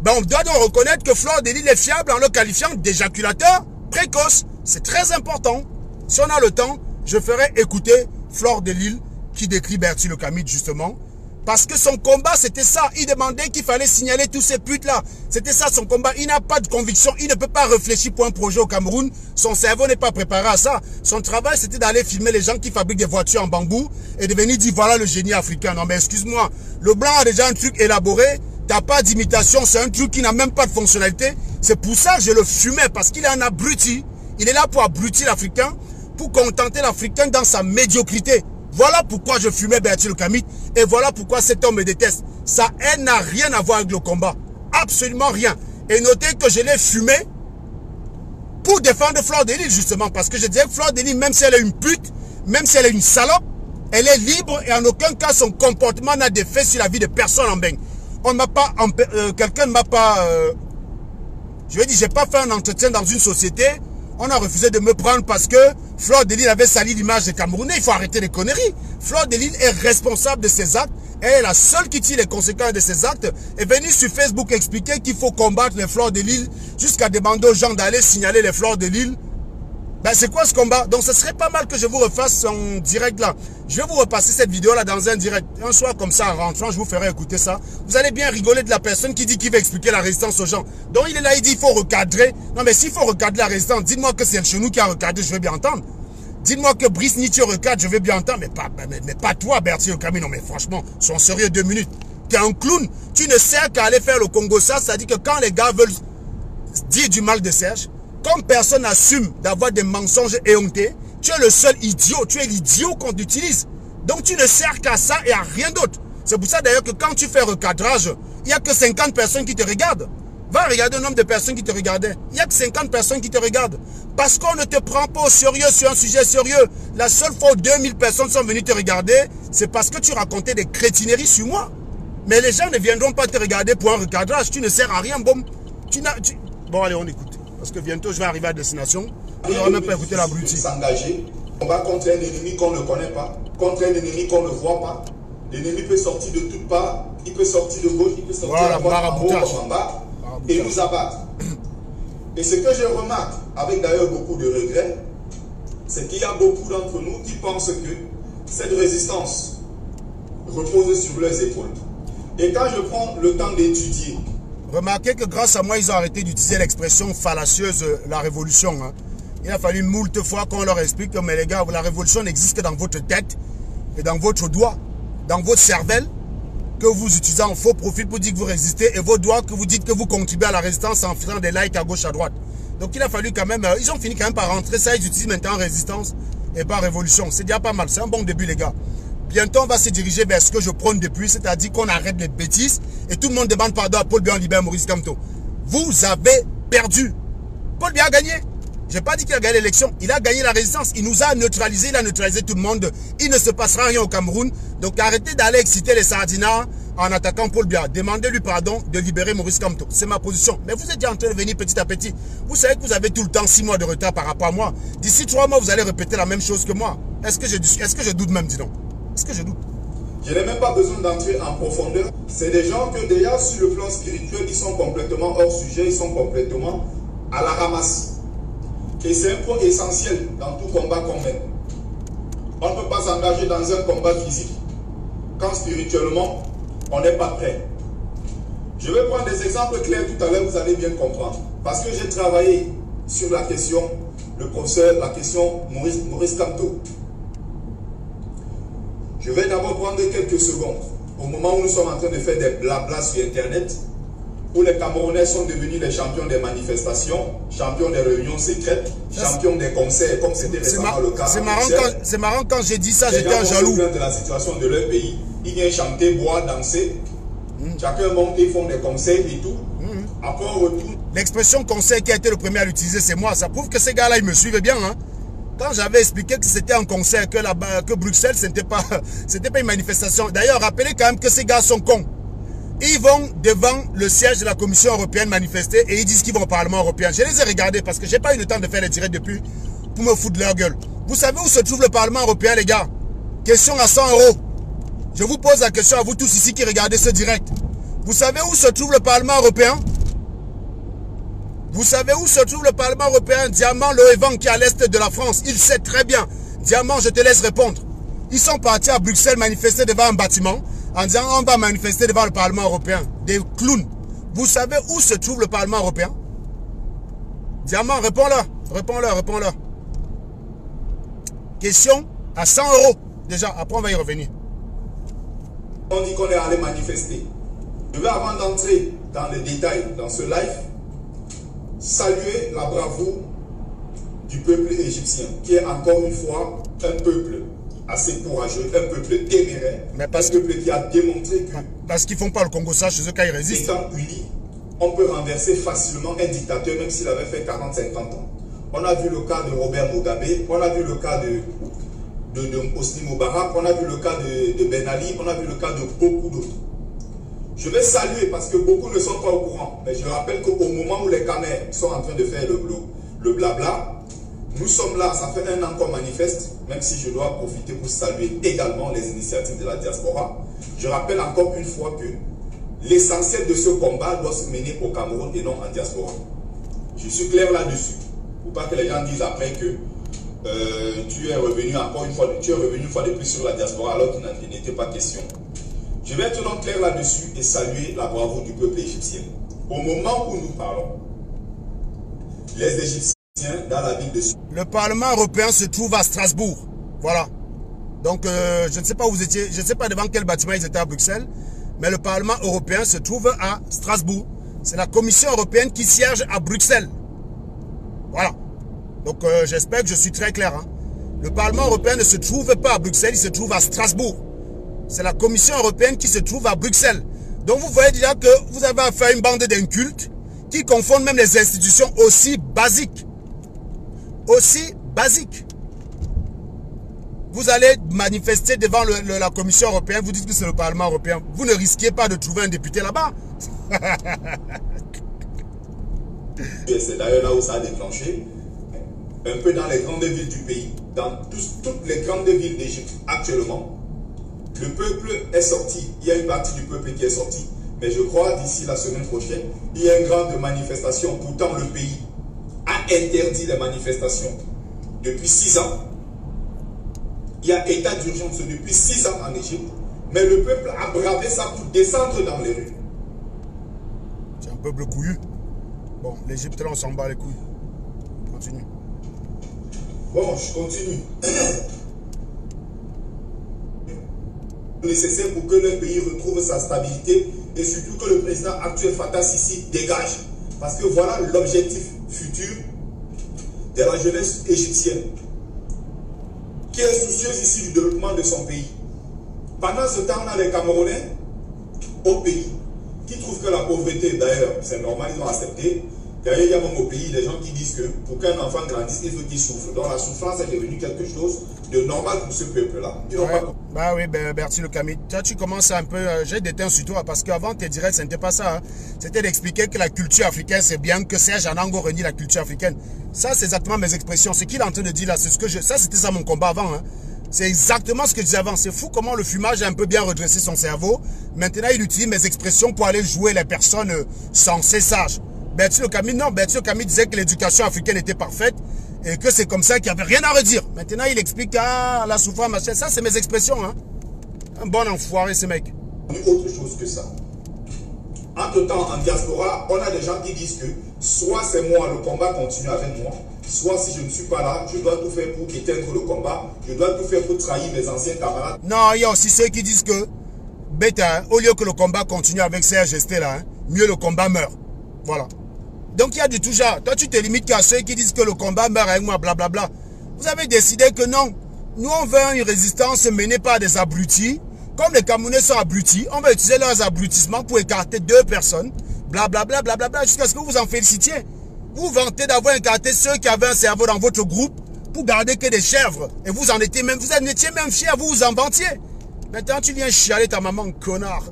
ben on doit donc reconnaître que Fleur de Lille est fiable en le qualifiant d'éjaculateur précoce. C'est très important. Si on a le temps, je ferai écouter Fleur de Lille qui décrit Bertil Okamit justement. Parce que son combat, c'était ça. Il demandait qu'il fallait signaler tous ces putes-là. C'était ça son combat. Il n'a pas de conviction. Il ne peut pas réfléchir pour un projet au Cameroun. Son cerveau n'est pas préparé à ça. Son travail, c'était d'aller filmer les gens qui fabriquent des voitures en bambou et de venir dire voilà le génie africain. Non mais excuse-moi. Le blanc a déjà un truc élaboré. T'as pas d'imitation. C'est un truc qui n'a même pas de fonctionnalité. C'est pour ça que je le fumais. Parce qu'il est un abruti. Il est là pour abrutir l'Africain. Pour contenter l'Africain dans sa médiocrité. Voilà pourquoi je fumais Bertil Okamit et voilà pourquoi cet homme me déteste. Sa haine n'a rien à voir avec le combat. Absolument rien. Et notez que je l'ai fumé pour défendre Fleur de Lille justement. Parce que je disais que Fleur de Lille, même si elle est une pute, même si elle est une salope, elle est libre et en aucun cas son comportement n'a d'effet sur la vie de personne en baigne. On m'a pas, quelqu'un ne m'a pas, je vais dire, j'ai pas fait un entretien dans une société. On a refusé de me prendre parce que Fleur de Lille avait sali l'image des Camerounais. Il faut arrêter les conneries. Fleur de Lille est responsable de ses actes. Elle est la seule qui tire les conséquences de ses actes. Et venir sur Facebook expliquer qu'il faut combattre les Fleurs de Lille jusqu'à demander aux gens d'aller signaler les Fleurs de Lille. Ben c'est quoi ce combat? Donc ce serait pas mal que je vous refasse en direct là. Je vais vous repasser cette vidéo là dans un direct. Un soir comme ça en rentrant, je vous ferai écouter ça. Vous allez bien rigoler de la personne qui dit qu'il va expliquer la résistance aux gens. Donc il est là, il dit il faut recadrer. Non mais s'il faut recadrer la résistance, dites-moi que c'est le chenou qui a recadré, je vais bien entendre. Dites-moi que Brice Nietzsche recadre, je vais bien entendre. Mais pas toi Bertil Okamit. Non mais franchement, sois sérieux 2 minutes. T'es un clown. Tu ne sers qu'à aller faire le Congo ça. Ça dit que quand les gars veulent dire du mal de Serge, comme personne n'assume d'avoir des mensonges éhontés, tu es le seul idiot, tu es l'idiot qu'on utilise. Donc tu ne sers qu'à ça et à rien d'autre. C'est pour ça d'ailleurs que quand tu fais recadrage, il n'y a que 50 personnes qui te regardent. Va regarder le nombre de personnes qui te regardaient. Il n'y a que 50 personnes qui te regardent. Parce qu'on ne te prend pas au sérieux sur un sujet sérieux. La seule fois où 2000 personnes sont venues te regarder, c'est parce que tu racontais des crétineries sur moi. Mais les gens ne viendront pas te regarder pour un recadrage. Tu ne sers à rien, bon. Bon allez, on écoute. Parce que bientôt, je vais arriver à destination. On n'aura même pas écouté l'abruti. S'engager. On va contre un ennemi qu'on ne connaît pas, contre un ennemi qu'on ne voit pas. L'ennemi peut sortir de toutes parts. Il peut sortir de gauche, il peut sortir à droite, en haut comme en bas, et nous abattre. Et ce que je remarque, avec d'ailleurs beaucoup de regrets, c'est qu'il y a beaucoup d'entre nous qui pensent que cette résistance repose sur leurs épaules. Et quand je prends le temps d'étudier... Remarquez que grâce à moi, ils ont arrêté d'utiliser l'expression fallacieuse, la révolution. Hein. Il a fallu moult fois qu'on leur explique que, mais les gars, la révolution n'existe que dans votre tête et dans votre doigt, dans votre cervelle, que vous utilisez en faux profil pour dire que vous résistez, et vos doigts que vous dites que vous contribuez à la résistance en faisant des likes à gauche, à droite. Donc il a fallu quand même, ils ont fini quand même par rentrer ça, ils utilisent maintenant résistance et pas révolution. C'est déjà pas mal, c'est un bon début les gars. Bientôt on va se diriger vers ce que je prône depuis, c'est-à-dire qu'on arrête les bêtises et tout le monde demande pardon à Paul Biya, on libère Maurice Kamto. Vous avez perdu. Paul Biya a gagné. Je n'ai pas dit qu'il a gagné l'élection, il a gagné la résistance, il nous a neutralisé, il a neutralisé tout le monde. Il ne se passera rien au Cameroun, donc arrêtez d'aller exciter les sardinards en attaquant Paul Biya. Demandez-lui pardon de libérer Maurice Kamto. C'est ma position. Mais vous êtes déjà en train de venir petit à petit. Vous savez que vous avez tout le temps 6 mois de retard par rapport à moi. D'ici 3 mois, vous allez répéter la même chose que moi. Est-ce que je doute même, dis donc? Est-ce que je doute? Je n'ai même pas besoin d'entrer en profondeur. C'est des gens que déjà sur le plan spirituel, ils sont complètement hors sujet, ils sont complètement à la ramasse. Et c'est un point essentiel dans tout combat qu'on mène. On ne peut pas s'engager dans un combat physique quand spirituellement, on n'est pas prêt. Je vais prendre des exemples clairs tout à l'heure, vous allez bien comprendre. Parce que j'ai travaillé sur la question, le professeur, la question Maurice Kamto. Je vais d'abord prendre quelques secondes. Au moment où nous sommes en train de faire des blablas sur Internet, où les Camerounais sont devenus les champions des manifestations, champions des réunions secrètes, champions des concerts, comme c'était récemment le cas. C'est marrant quand j'ai dit ça, j'étais un jaloux. De la situation de leur pays, ils viennent chanter, boire, danser. Chacun monte, ils font des concerts et tout. Après on retourne. L'expression concert qui a été le premier à l'utiliser, c'est moi. Ça prouve que ces gars-là, ils me suivent bien. Hein. Quand j'avais expliqué que c'était un concert, que Bruxelles, ce n'était pas une manifestation. D'ailleurs, rappelez quand même que ces gars sont cons. Ils vont devant le siège de la Commission européenne manifester et ils disent qu'ils vont au Parlement européen. Je les ai regardés parce que je n'ai pas eu le temps de faire les directs depuis pour me foutre de leur gueule. Vous savez où se trouve le Parlement européen, les gars? Question à 100 €. Je vous pose la question à vous tous ici qui regardez ce direct. Vous savez où se trouve le Parlement européen? Vous savez où se trouve le Parlement européen? Diamant Loévan qui est à l'est de la France. Il sait très bien. Diamant, je te laisse répondre. Ils sont partis à Bruxelles manifester devant un bâtiment en disant on va manifester devant le Parlement européen. Des clowns. Vous savez où se trouve le Parlement européen? Diamant, réponds-leur. Réponds-leur, réponds-leur. Question à 100 €. Déjà, après on va y revenir. On dit qu'on est allé manifester. Je vais, avant d'entrer dans les détails dans ce live, saluer la bravoure du peuple égyptien, qui est encore une fois un peuple assez courageux, un peuple téméraire, un peuple qui a démontré que... Parce qu'ils ne font pas le Congo ça chez eux quand ils résistent. Étant unis, on peut renverser facilement un dictateur, même s'il avait fait 40-50 ans. On a vu le cas de Robert Mugabe, on a vu le cas de Hosni Moubarak, on a vu le cas de Ben Ali, on a vu le cas de beaucoup d'autres. Je vais saluer parce que beaucoup ne sont pas au courant, mais je rappelle qu'au moment où les Canets sont en train de faire le blabla, nous sommes là, ça fait 1 an qu'on manifeste, même si je dois profiter pour saluer également les initiatives de la diaspora. Je rappelle encore une fois que l'essentiel de ce combat doit se mener au Cameroun et non en diaspora. Je suis clair là-dessus, pour pas que les gens disent après que tu es revenu encore une fois, tu es revenu une fois de plus sur la diaspora alors qu'il n'était pas question. Je vais être donc clair là-dessus et saluer la bravoure du peuple égyptien. Au moment où nous parlons, les Égyptiens dans la ville de... Le Parlement européen se trouve à Strasbourg. Voilà. Donc, je ne sais pas où vous étiez, je ne sais pas devant quel bâtiment ils étaient à Bruxelles, mais le Parlement européen se trouve à Strasbourg. C'est la Commission européenne qui siège à Bruxelles. Voilà. Donc, j'espère que je suis très clair. Hein. Le Parlement européen ne se trouve pas à Bruxelles, il se trouve à Strasbourg. C'est la Commission européenne qui se trouve à Bruxelles. Donc, vous voyez déjà que vous avez affaire à une bande d'incultes qui confondent même les institutions aussi basiques. Aussi basiques. Vous allez manifester devant la Commission européenne, vous dites que c'est le Parlement européen. Vous ne risquez pas de trouver un député là-bas. C'est d'ailleurs là où ça a déclenché. Un peu dans les grandes villes du pays, dans toutes les grandes villes d'Égypte actuellement, le peuple est sorti. Il y a une partie du peuple qui est sortie. Mais je crois d'ici la semaine prochaine, il y a une grande manifestation. Pourtant, le pays a interdit les manifestations. depuis 6 ans. Il y a état d'urgence depuis 6 ans en Égypte. Mais le peuple a bravé ça pour descendre dans les rues. C'est un peuple couillu. Bon, l'Égypte, là, on s'en bat les couilles. Continue. Bon, je continue. Nécessaire pour que le pays retrouve sa stabilité et surtout que le président actuel Fattah Sisi dégage. Parce que voilà l'objectif futur de la jeunesse égyptienne qui est soucieuse ici du développement de son pays. Pendant ce temps, on a les Camerounais au pays qui trouvent que la pauvreté, d'ailleurs, c'est normal, ils ont accepté. Car il y a même au pays des gens qui disent que pour qu'un enfant grandisse, il faut qu'il souffre. Donc la souffrance est devenue quelque chose de normal pour ce peuple-là. Ouais. Bah oui, Bertie Le Camille. Toi, tu commences un peu. J'ai déteint sur toi parce qu'avant, tes directs, ce n'était pas ça. Hein. C'était d'expliquer que la culture africaine, c'est bien, que Serge Anango renie la culture africaine. Ça, c'est exactement mes expressions. Ce qu'il est en train de dire là, c'est ce que je. Ça, c'était ça mon combat avant. Hein. C'est exactement ce que je disais avant. C'est fou comment le fumage a un peu bien redressé son cerveau. Maintenant, il utilise mes expressions pour aller jouer les personnes censées sages. Bertie Le Camille, non, Bertie Le Camille disait que l'éducation africaine était parfaite et que c'est comme ça qu'il n'y avait rien à redire. Maintenant, il explique la souffrance, machin. Ça, c'est mes expressions. Hein. Un bon enfoiré, ce mec. Autre chose que ça. Entre-temps, en diaspora, on a des gens qui disent que soit c'est moi, le combat continue avec moi, soit si je ne suis pas là, je dois tout faire pour éteindre le combat, je dois tout faire pour trahir mes anciens camarades. Non, il y a aussi ceux qui disent que, bêta, au lieu que le combat continue avec Serge Estella, hein, mieux le combat meurt. Voilà. Donc il y a du tout genre. Toi, tu te limites qu'à ceux qui disent que le combat meurt avec moi, blablabla. Vous avez décidé que non. Nous, on veut une résistance menée par des abrutis. Comme les Camerounais sont abrutis, on va utiliser leurs abrutissements pour écarter 2 personnes. Blablabla, blablabla, jusqu'à ce que vous vous en félicitiez. Vous vantez d'avoir écarté ceux qui avaient un cerveau dans votre groupe pour garder que des chèvres. Et vous en étiez même, vous en étiez même fiers, vous vous en vantiez. Maintenant, tu viens chialer ta maman, connard.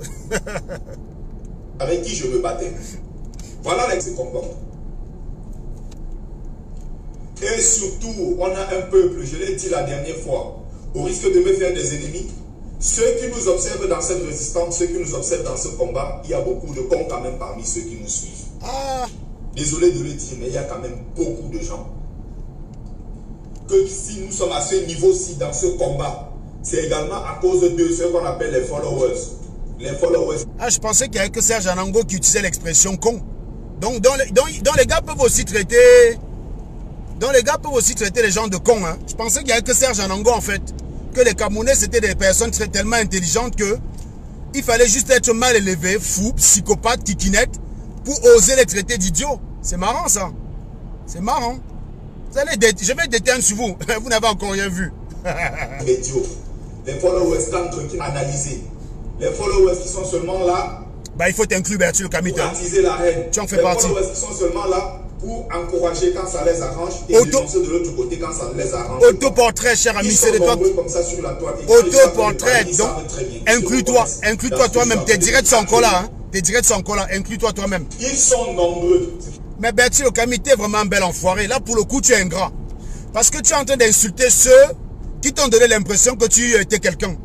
Avec qui je me battais. Voilà les combats. Et surtout, on a un peuple, je l'ai dit la dernière fois, au risque de me faire des ennemis, ceux qui nous observent dans cette résistance, ceux qui nous observent dans ce combat, il y a beaucoup de cons quand même parmi ceux qui nous suivent. Ah. Désolé de le dire, mais il y a quand même beaucoup de gens. Que si nous sommes à ce niveau-ci dans ce combat, c'est également à cause de ce qu'on appelle les followers. Les followers. Ah, je pensais qu'il n'y avait que Serge Anango qui utilisait l'expression con. Donc, les gars peuvent aussi traiter. Donc, les gars peuvent aussi traiter les gens de cons. Hein. Je pensais qu'il n'y avait que Serge Anango, en fait. Que les Camerounais, c'était des personnes tellement intelligentes que il fallait juste être mal élevé, fou, psychopathe, kikinette, pour oser les traiter d'idiots. C'est marrant, ça. C'est marrant. Vous allez je vais déteindre sur vous. Vous n'avez encore rien vu. Les followers, quand analysés. Les followers qui sont seulement là. Bah, il faut t'inclure, Bertie Le Camille. Pour attiser la haine. Tu en fais partie. Les followers qui sont seulement là pour encourager quand ça les arrange et dénoncer de l'autre côté quand ça les arrange. Autoportrait, cher ami, c'est de toi. Autoportrait, donc inclus-toi toi-même. Tes directs sont encore là. Hein. Tes directs sont encore là. Inclus-toi toi-même. Ils sont nombreux. Mais Bertie Le Camille, t'es vraiment un bel enfoiré. Là, pour le coup, tu es ingrat. Parce que tu es en train d'insulter ceux qui t'ont donné l'impression que tu étais quelqu'un.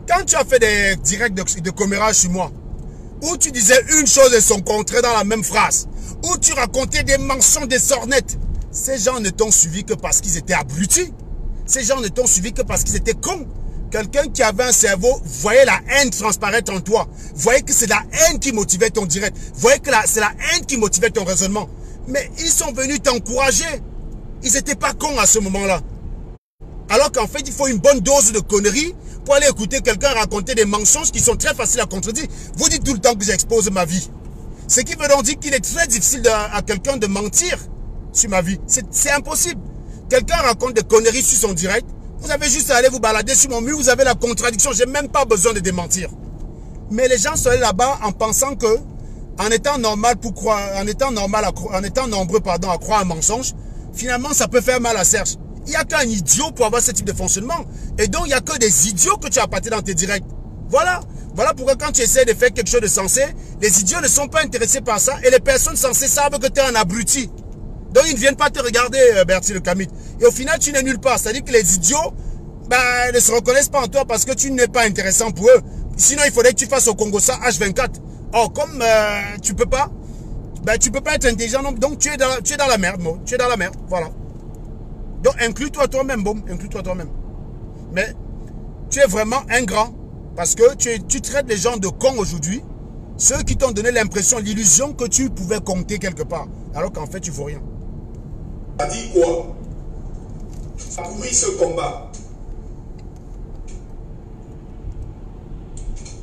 Quand tu as fait des directs de commérage sur moi, où tu disais une chose et son contraire dans la même phrase, où tu racontais des mensonges, des sornettes, ces gens ne t'ont suivi que parce qu'ils étaient abrutis. Ces gens ne t'ont suivi que parce qu'ils étaient cons. Quelqu'un qui avait un cerveau voyait la haine transparaître en toi. Voyait que c'est la haine qui motivait ton direct. Voyait que c'est la haine qui motivait ton raisonnement. Mais ils sont venus t'encourager. Ils n'étaient pas cons à ce moment-là. Alors qu'en fait, il faut une bonne dose de conneries pour aller écouter quelqu'un raconter des mensonges qui sont très faciles à contredire. Vous dites tout le temps que j'expose ma vie. Ce qui veut donc dire qu'il est très difficile à quelqu'un de mentir sur ma vie. C'est impossible. Quelqu'un raconte des conneries sur son direct. Vous avez juste à aller vous balader sur mon mur. Vous avez la contradiction. Je n'ai même pas besoin de démentir. Mais les gens sont allés là-bas en pensant que, en étant normal pour croire, en étant nombreux, à croire un mensonge, finalement, ça peut faire mal à Serge. Il n'y a qu'un idiot pour avoir ce type de fonctionnement. Et donc, il n'y a que des idiots que tu as appâtés dans tes directs. Voilà. Voilà pourquoi quand tu essaies de faire quelque chose de sensé, les idiots ne sont pas intéressés par ça. Et les personnes sensées savent que tu es un abruti. Donc, ils ne viennent pas te regarder, Bertie Le Camille. Et au final, tu n'es nulle part. C'est-à-dire que les idiots ne se reconnaissent pas en toi parce que tu n'es pas intéressant pour eux. Sinon, il faudrait que tu fasses au Congo ça H24. Or, comme tu peux pas, tu peux pas être intelligent. Donc, tu es dans la merde, moi. Tu es dans la merde. Voilà. Donc inclus-toi toi-même, Boum, inclus-toi toi-même. Mais tu es vraiment ingrat parce que tu traites les gens de cons aujourd'hui, ceux qui t'ont donné l'impression, l'illusion que tu pouvais compter quelque part, alors qu'en fait tu ne vaux rien. Ça dit quoi? Ça a pourri ce combat.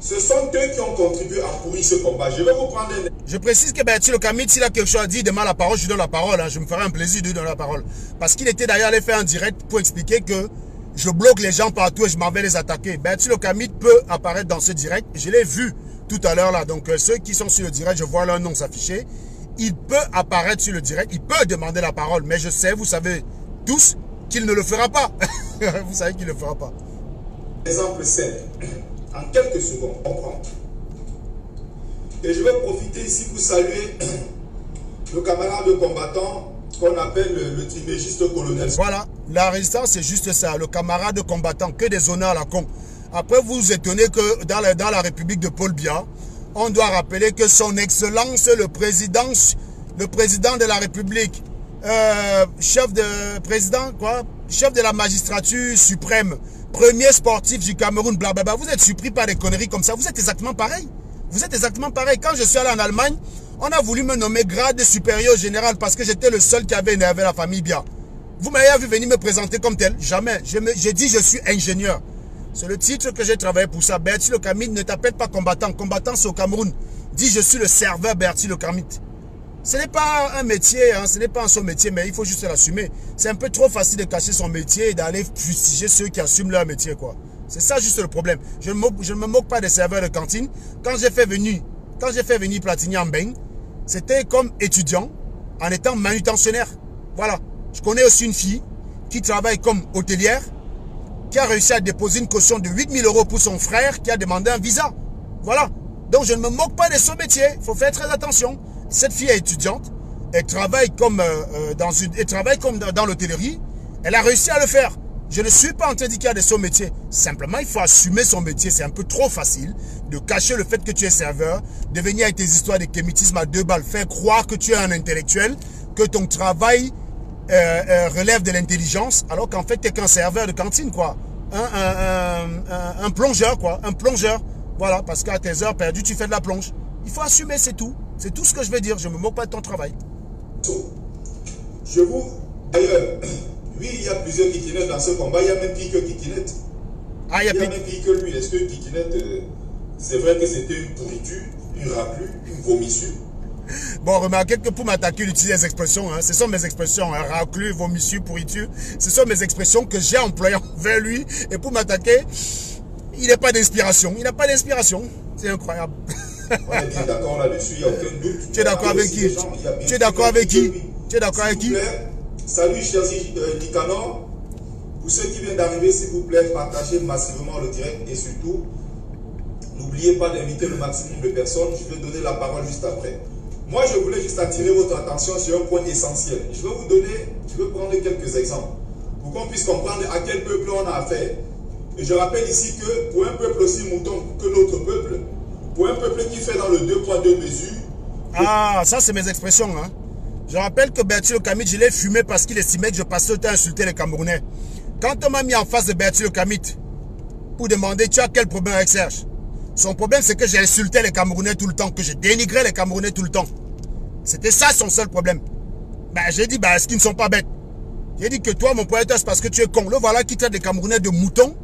Ce sont eux qui ont contribué à pourrir ce combat. Je vais vous prendre un... Je précise que Bertie Le Kamit, s'il a quelque chose à dire, demande la parole, je lui donne la parole. Hein. Je me ferai un plaisir de lui donner la parole. Parce qu'il était d'ailleurs allé faire un direct pour expliquer que je bloque les gens partout et je m'en vais les attaquer. Bertie Le Kamit peut apparaître dans ce direct. Je l'ai vu tout à l'heure là. Donc ceux qui sont sur le direct, je vois leur nom s'afficher. Il peut apparaître sur le direct, il peut demander la parole. Mais je sais, vous savez tous qu'il ne le fera pas. Vous savez qu'il ne le fera pas. Exemple simple. En quelques secondes, on prend. Et je vais profiter ici pour saluer le camarade combattant qu'on appelle le trimégiste colonel. Voilà, la résistance c'est juste ça, le camarade combattant, que des honneurs à la con. Après vous vous étonnez que dans la République de Paul Biya, on doit rappeler que son excellence, le président de la République, chef de la magistrature suprême, premier sportif du Cameroun, blablabla. Vous êtes surpris par des conneries comme ça. Vous êtes exactement pareil. Vous êtes exactement pareil. Quand je suis allé en Allemagne, on a voulu me nommer grade supérieur général parce que j'étais le seul qui avait énervé la famille Biya. Vous m'avez vu venir me présenter comme tel? Jamais. J'ai dit je suis ingénieur. C'est le titre que j'ai travaillé pour ça. Bertie Le Kamit ne t'appelle pas combattant. Combattant c'est au Cameroun. Dis je suis le serveur Bertie Le Kamit. Ce n'est pas un métier, hein, ce n'est pas son métier, mais il faut juste l'assumer. C'est un peu trop facile de cacher son métier et d'aller fustiger ceux qui assument leur métier, quoi. C'est ça juste le problème. Je ne me moque pas des serveurs de cantine. Quand j'ai fait venir Platini en Beng, c'était comme étudiant en étant manutentionnaire. Voilà. Je connais aussi une fille qui travaille comme hôtelière, qui a réussi à déposer une caution de 8 000 € pour son frère qui a demandé un visa. Voilà. Donc je ne me moque pas de son métier. Il faut faire très attention. Cette fille est étudiante, elle travaille comme dans l'hôtellerie, elle a réussi à le faire. Je ne suis pas en train de dire qu'il y a de son métier. Simplement, il faut assumer son métier. C'est un peu trop facile de cacher le fait que tu es serveur, de venir avec tes histoires de kémitisme à 2 balles, faire croire que tu es un intellectuel, que ton travail relève de l'intelligence, alors qu'en fait, tu n'es qu'un serveur de cantine, quoi. Un plongeur, quoi. Un plongeur. Voilà, parce qu'à tes heures perdues, tu fais de la plonge. Il faut assumer, c'est tout. C'est tout ce que je veux dire. Je ne me moque pas de ton travail. Je vous... D'ailleurs, oui, il y a plusieurs Kikinettes dans ce combat. Il y a même pire que Kikinette. Ah, il y a même pire que lui. Est-ce que Kikinette, c'est vrai que c'était une pourriture, une raclure, une vomissure? Bon, remarquez que pour m'attaquer, il utilise des expressions. Hein. Ce sont mes expressions. Hein. Raclure, vomissure, pourriture. Ce sont mes expressions que j'ai employées vers lui. Et pour m'attaquer, il n'a pas d'inspiration. Il n'a pas d'inspiration. C'est incroyable. On est bien d'accord là-dessus, il n'y a aucun doute. Tu es d'accord avec qui? Tu es d'accord avec qui? Tu es d'accord avec qui? Salut chers Nicanor. Pour ceux qui viennent d'arriver, s'il vous plaît, partagez massivement le direct et surtout, n'oubliez pas d'inviter le maximum de personnes. Je vais donner la parole juste après. Moi, je voulais juste attirer votre attention sur un point essentiel. Je vais prendre quelques exemples pour qu'on puisse comprendre à quel peuple on a affaire. Et je rappelle ici que pour un peuple aussi mouton que notre peuple, pour un peuple qui fait dans le 2 poids 2 mesures. Ah, ça c'est mes expressions. Hein. Je rappelle que Bertie Le Kamit, je l'ai fumé parce qu'il estimait que je passais le temps à insulter les Camerounais. Quand on m'a mis en face de Bertie Le Kamit pour demander tu as quel problème avec Serge, son problème c'est que j'ai insulté les Camerounais tout le temps, que j'ai dénigré les Camerounais tout le temps. C'était ça son seul problème. Ben, j'ai dit, est-ce qu'ils ne sont pas bêtes? J'ai dit que toi, mon poète, c'est parce que tu es con. Le voilà qui traite les Camerounais de moutons.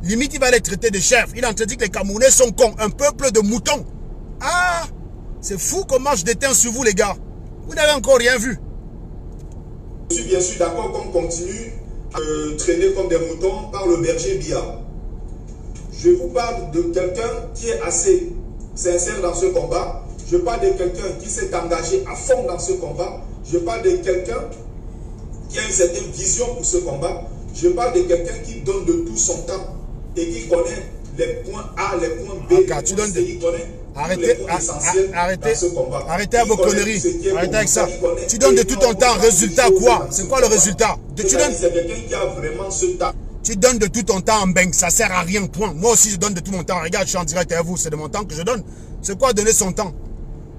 Limite, il va les traiter de chèvres. Il est en train de dire que les Camerounais sont cons. Un peuple de moutons. Ah, c'est fou comment je déteins sur vous, les gars. Vous n'avez encore rien vu. Je suis bien sûr d'accord qu'on continue à traîner comme des moutons par le berger Biya. Je vous parle de quelqu'un qui est assez sincère dans ce combat. Je parle de quelqu'un qui s'est engagé à fond dans ce combat. Je parle de quelqu'un qui a une certaine vision pour ce combat. Je parle de quelqu'un qui donne de tout son temps et qui connaît les points A, les points B, les points C, qui connaît les points essentiels dans ce combat. Arrêtez à vos conneries. Arrêtez avec ça. Tu donnes de tout ton temps. Résultat quoi? C'est quoi le résultat? C'est quelqu'un qui a vraiment ce temps. Tu donnes de tout ton temps en bang. Ça sert à rien, point. Moi aussi, je donne de tout mon temps. Regarde, je suis en direct avec vous. C'est de mon temps que je donne. C'est quoi donner son temps?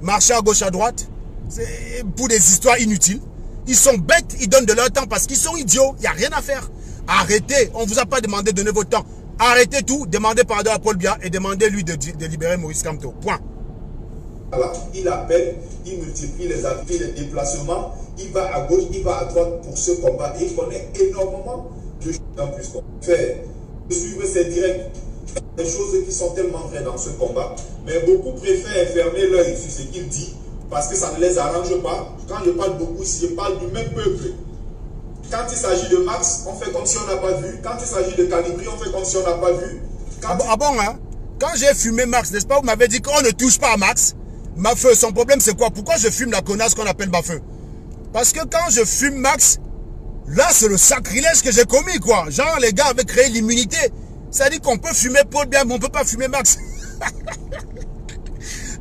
Marcher à gauche, à droite? C'est pour des histoires inutiles. Ils sont bêtes, ils donnent de leur temps parce qu'ils sont idiots. Il n'y a rien à faire. Arrêtez, on ne vous a pas demandé de donner votre temps. Arrêtez tout, demandez pardon à Paul Biya et demandez-lui de libérer Maurice Kamto. Point. Voilà. Il appelle, il multiplie les appels, les déplacements, il va à gauche, il va à droite pour ce combat. Et il connaît énormément de choses en plus qu'on fait. Suivre ses directs, des choses qui sont tellement vraies dans ce combat, mais beaucoup préfèrent fermer l'œil sur ce qu'il dit parce que ça ne les arrange pas. Quand je parle beaucoup ici, je parle du même peuple. Quand il s'agit de Max, on fait comme si on n'a pas vu. Quand il s'agit de Calibri, on fait comme si on n'a pas vu. Ah bon, hein? Quand j'ai fumé Max, n'est-ce pas, vous m'avez dit qu'on ne touche pas à Max. Bafeu, son problème c'est quoi? Pourquoi je fume la connasse qu'on appelle Bafeu? Parce que quand je fume Max, là c'est le sacrilège que j'ai commis, quoi. Genre les gars avaient créé l'immunité. Ça dit qu'on peut fumer Paul Biya, mais on ne peut pas fumer Max.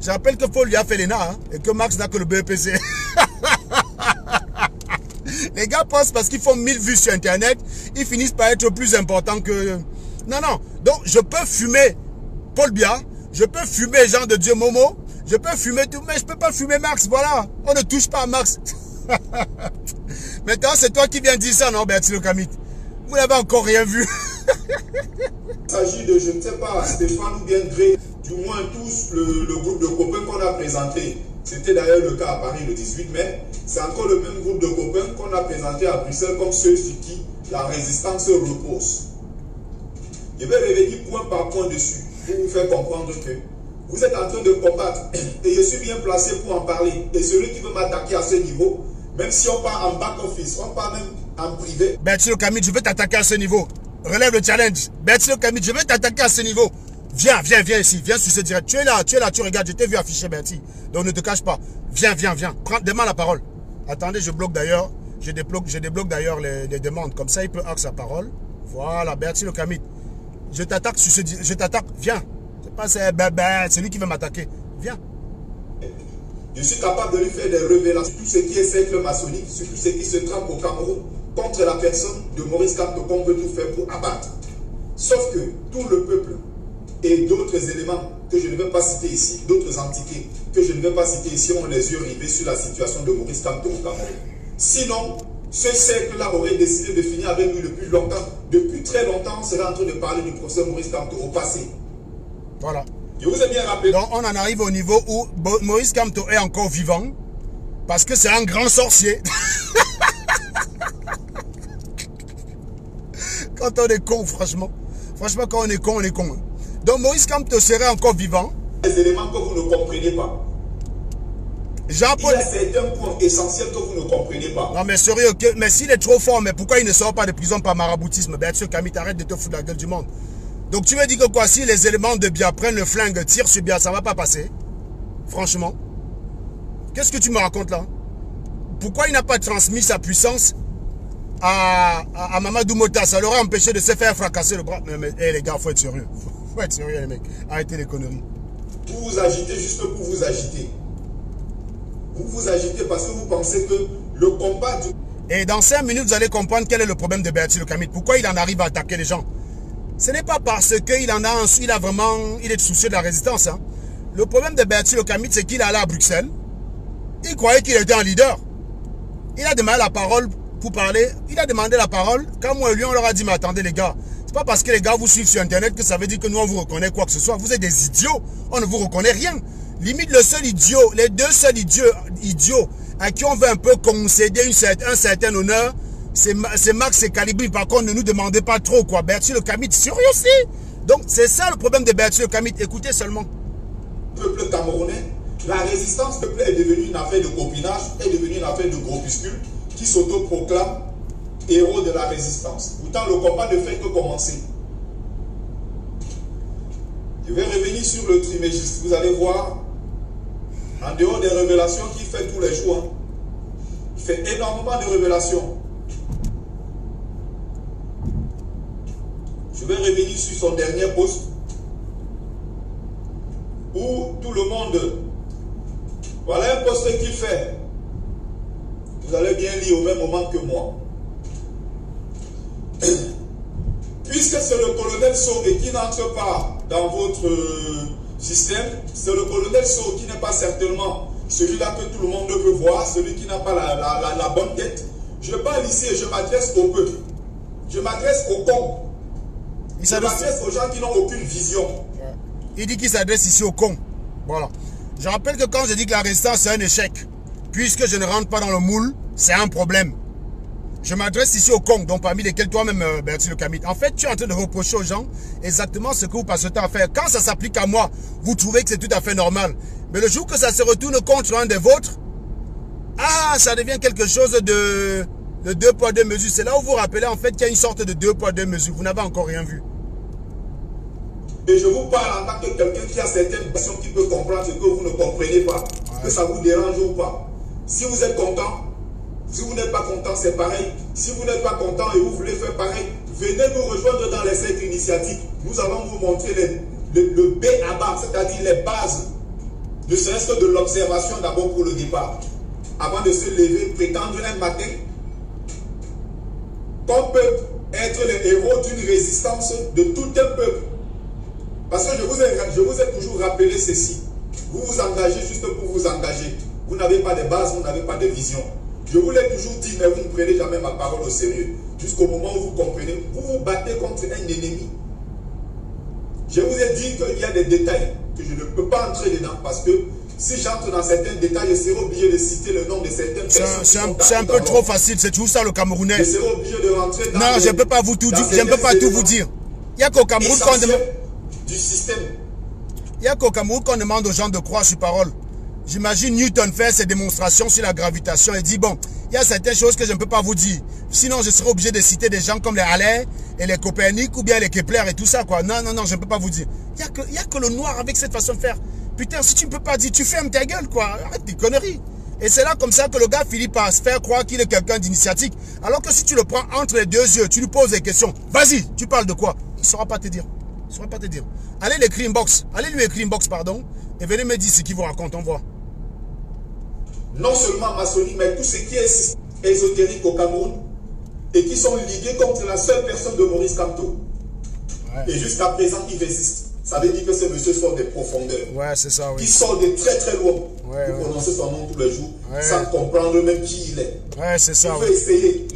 Je rappelle que Paul lui a fait l'ENA, hein, et que Max n'a que le BEPC. Les gars pensent parce qu'ils font 1000 vues sur Internet, ils finissent par être plus importants que... Non, non. Donc, je peux fumer Paul Biya, je peux fumer Jean de Dieu Momo, je peux fumer tout, mais je ne peux pas fumer Max, voilà. On ne touche pas à Max. Maintenant, c'est toi qui viens dire ça, non, Bertie Le Kamit? Vous n'avez encore rien vu. Il s'agit de, je ne sais pas, Stéphane ou bien Gré, du moins tous le groupe de copains qu'on a présenté. C'était d'ailleurs le cas à Paris le 18 mai. C'est encore le même groupe de copains qu'on a présenté à Bruxelles comme ceux sur qui la résistance repose. Je vais revenir point par point dessus pour vous faire comprendre que vous êtes en train de combattre et je suis bien placé pour en parler. Et celui qui veut m'attaquer à ce niveau, même si on part en back-office, on part même en privé. Bertie Le Kamit, je vais t'attaquer à ce niveau. Relève le challenge. Bertie Le Kamit, je vais t'attaquer à ce niveau. Viens, viens, viens ici. Viens sur ce direct. Tu es là, tu regardes. Je t'ai vu afficher, Bertie. Donc ne te cache pas. Viens, viens, viens. Demande la parole. Attendez, je bloque d'ailleurs. Je débloque d'ailleurs les demandes. Comme ça, il peut avoir sa parole. Voilà, Bertie Le Kamit. Je t'attaque sur ce direct. Je t'attaque. Viens. C'est lui qui veut m'attaquer. Viens. Je suis capable de lui faire des révélations sur tout ce qui est cercle maçonnique, sur tout ce qui se trame au Cameroun contre la personne de Maurice Kamto qu'on veut tout faire pour abattre. Sauf que tout le peuple et d'autres éléments que je ne vais pas citer ici, d'autres entités que je ne vais pas citer ici, ont les yeux rivés sur la situation de Maurice Kamto au Cameroun. Sinon, ce cercle-là aurait décidé de finir avec lui depuis longtemps. Depuis très longtemps, on serait en train de parler du procès Maurice Kamto au passé. Voilà. Je vous ai bien rappelé. Donc on en arrive au niveau où Maurice Kamto est encore vivant parce que c'est un grand sorcier. Quand on est con, franchement. Franchement, quand on est con, on est con. Hein. Donc Maurice Kamto serait encore vivant. Des éléments que vous ne comprenez pas. Jean-Paul... Il y a certains points essentiels que vous ne comprenez pas. Non mais sérieux, mais s'il est trop fort, mais pourquoi il ne sort pas de prison par maraboutisme? Ben, Bertie Kamit, arrête de te foutre la gueule du monde. Donc tu me dis que quoi, si les éléments de Biya prennent le flingue, tirent sur Biya, ça ne va pas passer? Franchement. Qu'est-ce que tu me racontes là? Pourquoi il n'a pas transmis sa puissance à Mamadou Mota? Ça l'aurait empêché de se faire fracasser le bras. Mais les gars, il faut être sérieux. Faut être sérieux les mecs. Arrêtez les conneries. Vous vous agitez juste pour vous agiter. Vous vous agitez parce que vous pensez que le combat... Et dans 5 minutes, vous allez comprendre quel est le problème de Bertie Le Kamit. Pourquoi il en arrive à attaquer les gens? Ce n'est pas parce qu'il en a ensuite, il est soucieux de la résistance. Hein. Le problème de Bertie Le Kamit, c'est qu'il est allé à Bruxelles. Il croyait qu'il était un leader. Il a demandé la parole pour parler. Il a demandé la parole. Quand moi et lui, on leur a dit, mais attendez les gars, c'est pas parce que les gars vous suivent sur Internet que ça veut dire que nous, on vous reconnaît quoi que ce soit. Vous êtes des idiots. On ne vous reconnaît rien. Limite, le seul idiot, les deux seuls idiots à qui on veut un peu concéder un certain honneur, c'est Max et Calibri. Par contre, ne nous demandez pas trop, quoi. Bertie Le Kamit, sérieux aussi. Donc, c'est ça le problème de Bertie Le Kamit. Écoutez seulement. Le peuple camerounais, la résistance peuple est devenue une affaire de copinage, est devenue une affaire de groupuscule qui s'autoproclame héros de la résistance. Pourtant, le combat ne fait que commencer. Je vais revenir sur le trimégiste. Vous allez voir, en dehors des révélations qu'il fait tous les jours, hein, il fait énormément de révélations. Je vais revenir sur son dernier post où tout le monde... Voilà un post qu'il fait. Vous allez bien lire au même moment que moi. Puisque c'est le colonel Sow et qui n'entre pas dans votre système, c'est le colonel Sow qui n'est pas certainement celui-là que tout le monde veut voir, celui qui n'a pas la bonne tête. Je parle ici et je m'adresse au peuple. Je m'adresse aux cons. Je m'adresse aux gens qui n'ont aucune vision. Il dit qu'il s'adresse ici aux cons. Voilà. Je rappelle que quand je dis que la résistance c'est un échec, puisque je ne rentre pas dans le moule, c'est un problème. Je m'adresse ici aux cons, dont parmi lesquels toi-même, Bertie Le Camite. En fait, tu es en train de reprocher aux gens exactement ce que vous passez le temps à faire. Quand ça s'applique à moi, vous trouvez que c'est tout à fait normal. Mais le jour que ça se retourne contre un des vôtres, ah, ça devient quelque chose de deux poids, deux mesures. C'est là où vous vous rappelez en fait qu'il y a une sorte de deux poids, deux mesures. Vous n'avez encore rien vu. Et je vous parle en tant que quelqu'un qui a certaines questions qui peut comprendre ce que vous ne comprenez pas. Ouais. Que ça vous dérange ou pas. Si vous êtes content, si vous n'êtes pas content, c'est pareil. Si vous n'êtes pas content et vous voulez faire pareil, venez nous rejoindre dans les cercles initiatiques. Nous allons vous montrer le B à bas, c'est-à-dire les bases, ne serait-ce que de l'observation d'abord pour le départ. Avant de se lever, prétendre un matin qu'on peut être les héros d'une résistance de tout un peuple. Parce que je vous ai toujours rappelé ceci. Vous vous engagez juste pour vous engager. Vous n'avez pas de base, vous n'avez pas de vision. Je vous l'ai toujours dit, mais vous ne prenez jamais ma parole au sérieux. Jusqu'au moment où vous comprenez, vous vous battez contre un ennemi. Je vous ai dit qu'il y a des détails que je ne peux pas entrer dedans parce que si j'entre dans certains détails, je serai obligé de citer le nom de certaines personnes. C'est un peu trop facile, c'est toujours ça le Camerounais. Je serai obligé de rentrer dans... Non, je ne peux pas vous tout dire, je ne peux pas tout vous dire. Il n'y a qu'au Cameroun qu'on demande... du système. Il n'y a qu'au Cameroun qu'on demande aux gens de croire sur parole. J'imagine Newton faire ses démonstrations sur la gravitation et dit, bon, il y a certaines choses que je ne peux pas vous dire. Sinon, je serai obligé de citer des gens comme les Halley et les Copernic ou bien les Kepler et tout ça, quoi. Non, non, non, je ne peux pas vous dire. Il n'y a que le noir avec cette façon de faire. Putain, si tu ne peux pas dire, tu fermes ta gueule, quoi. Arrête tes conneries. Et c'est là comme ça que le gars finit par se faire croire qu'il est quelqu'un d'initiatique. Alors que si tu le prends entre les deux yeux, tu lui poses des questions. Vas-y, tu parles de quoi? Il ne saura pas te dire. Il ne saura pas te dire. Allez l'écrire inbox. Allez lui écrire inbox, pardon. Et venez me dire ce qu'il vous raconte, on voit. Non seulement maçonnique, mais tout ce qui est ésotérique au Cameroun et qui sont ligués contre la seule personne de Maurice Kamto. Ouais. Et jusqu'à présent, ils résistent. Ça veut dire que ces messieurs sortent des profondeurs. Ouais, c'est ça, oui. Qui sortent de très très loin. Ouais, pour prononcer son nom tous les jours, ouais, sans comprendre même qui il est. Ouais, c'est ça. Il faut essayer.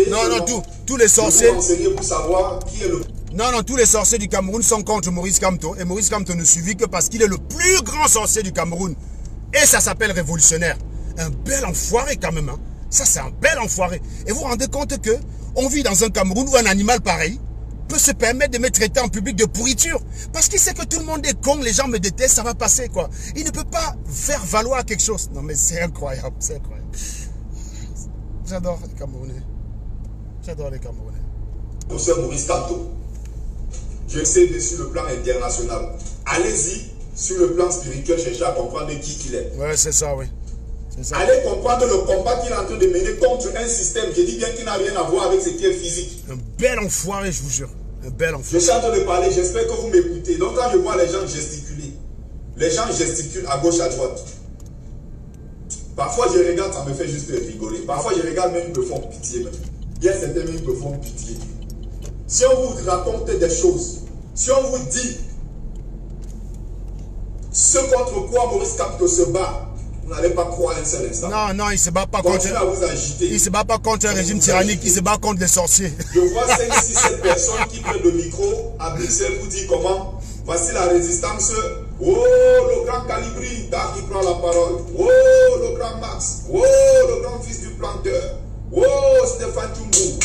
Non, tous les sorciers. Pour savoir qui est le... Non, tous les sorciers du Cameroun sont contre Maurice Kamto. Et Maurice Kamto ne suffit que parce qu'il est le plus grand sorcier du Cameroun. Et ça s'appelle révolutionnaire. Un bel enfoiré quand même. Hein. Ça, c'est un bel enfoiré. Et vous vous rendez compte que on vit dans un Cameroun où un animal pareil peut se permettre de me traiter en public de pourriture. Parce qu'il sait que tout le monde est con, les gens me détestent, ça va passer, quoi. Il ne peut pas faire valoir quelque chose. Non, mais c'est incroyable, c'est incroyable. J'adore les Camerounais. J'adore les Camerounais. C'est Maurice Kamto. Je sais sur le plan international. Allez-y sur le plan spirituel, cherchez à comprendre qui il est. Ouais, c'est ça, oui. Ça. Allez comprendre le combat qu'il est en train de mener contre un système, je dis bien qu'il n'a rien à voir avec ce qui est physique. Un bel enfoiré, je vous jure. Un bel enfoiré. Je suis en train de parler, j'espère que vous m'écoutez. Donc quand je vois les gens gesticuler, les gens gesticulent à gauche, à droite. Parfois je regarde, ça me fait juste rigoler. Parfois je regarde même, ils me font pitié. Même. Il y a certains même qui me font pitié. Si on vous raconte des choses, si on vous dit ce contre quoi Maurice Kamto se bat, vous n'allez pas croire un seul instant. Non, non, il ne se bat pas contre... à vous agiter. Il ne se bat pas contre un régime tyrannique, il se bat contre les sorciers. Je vois 5, 6, 7 personnes qui prennent le micro à Bruxelles pour dire comment voici la résistance. Oh, le grand Calibri, qui prend la parole. Oh, le grand Max. Oh, le grand fils du planteur. Oh, Stéphane Tchoumou.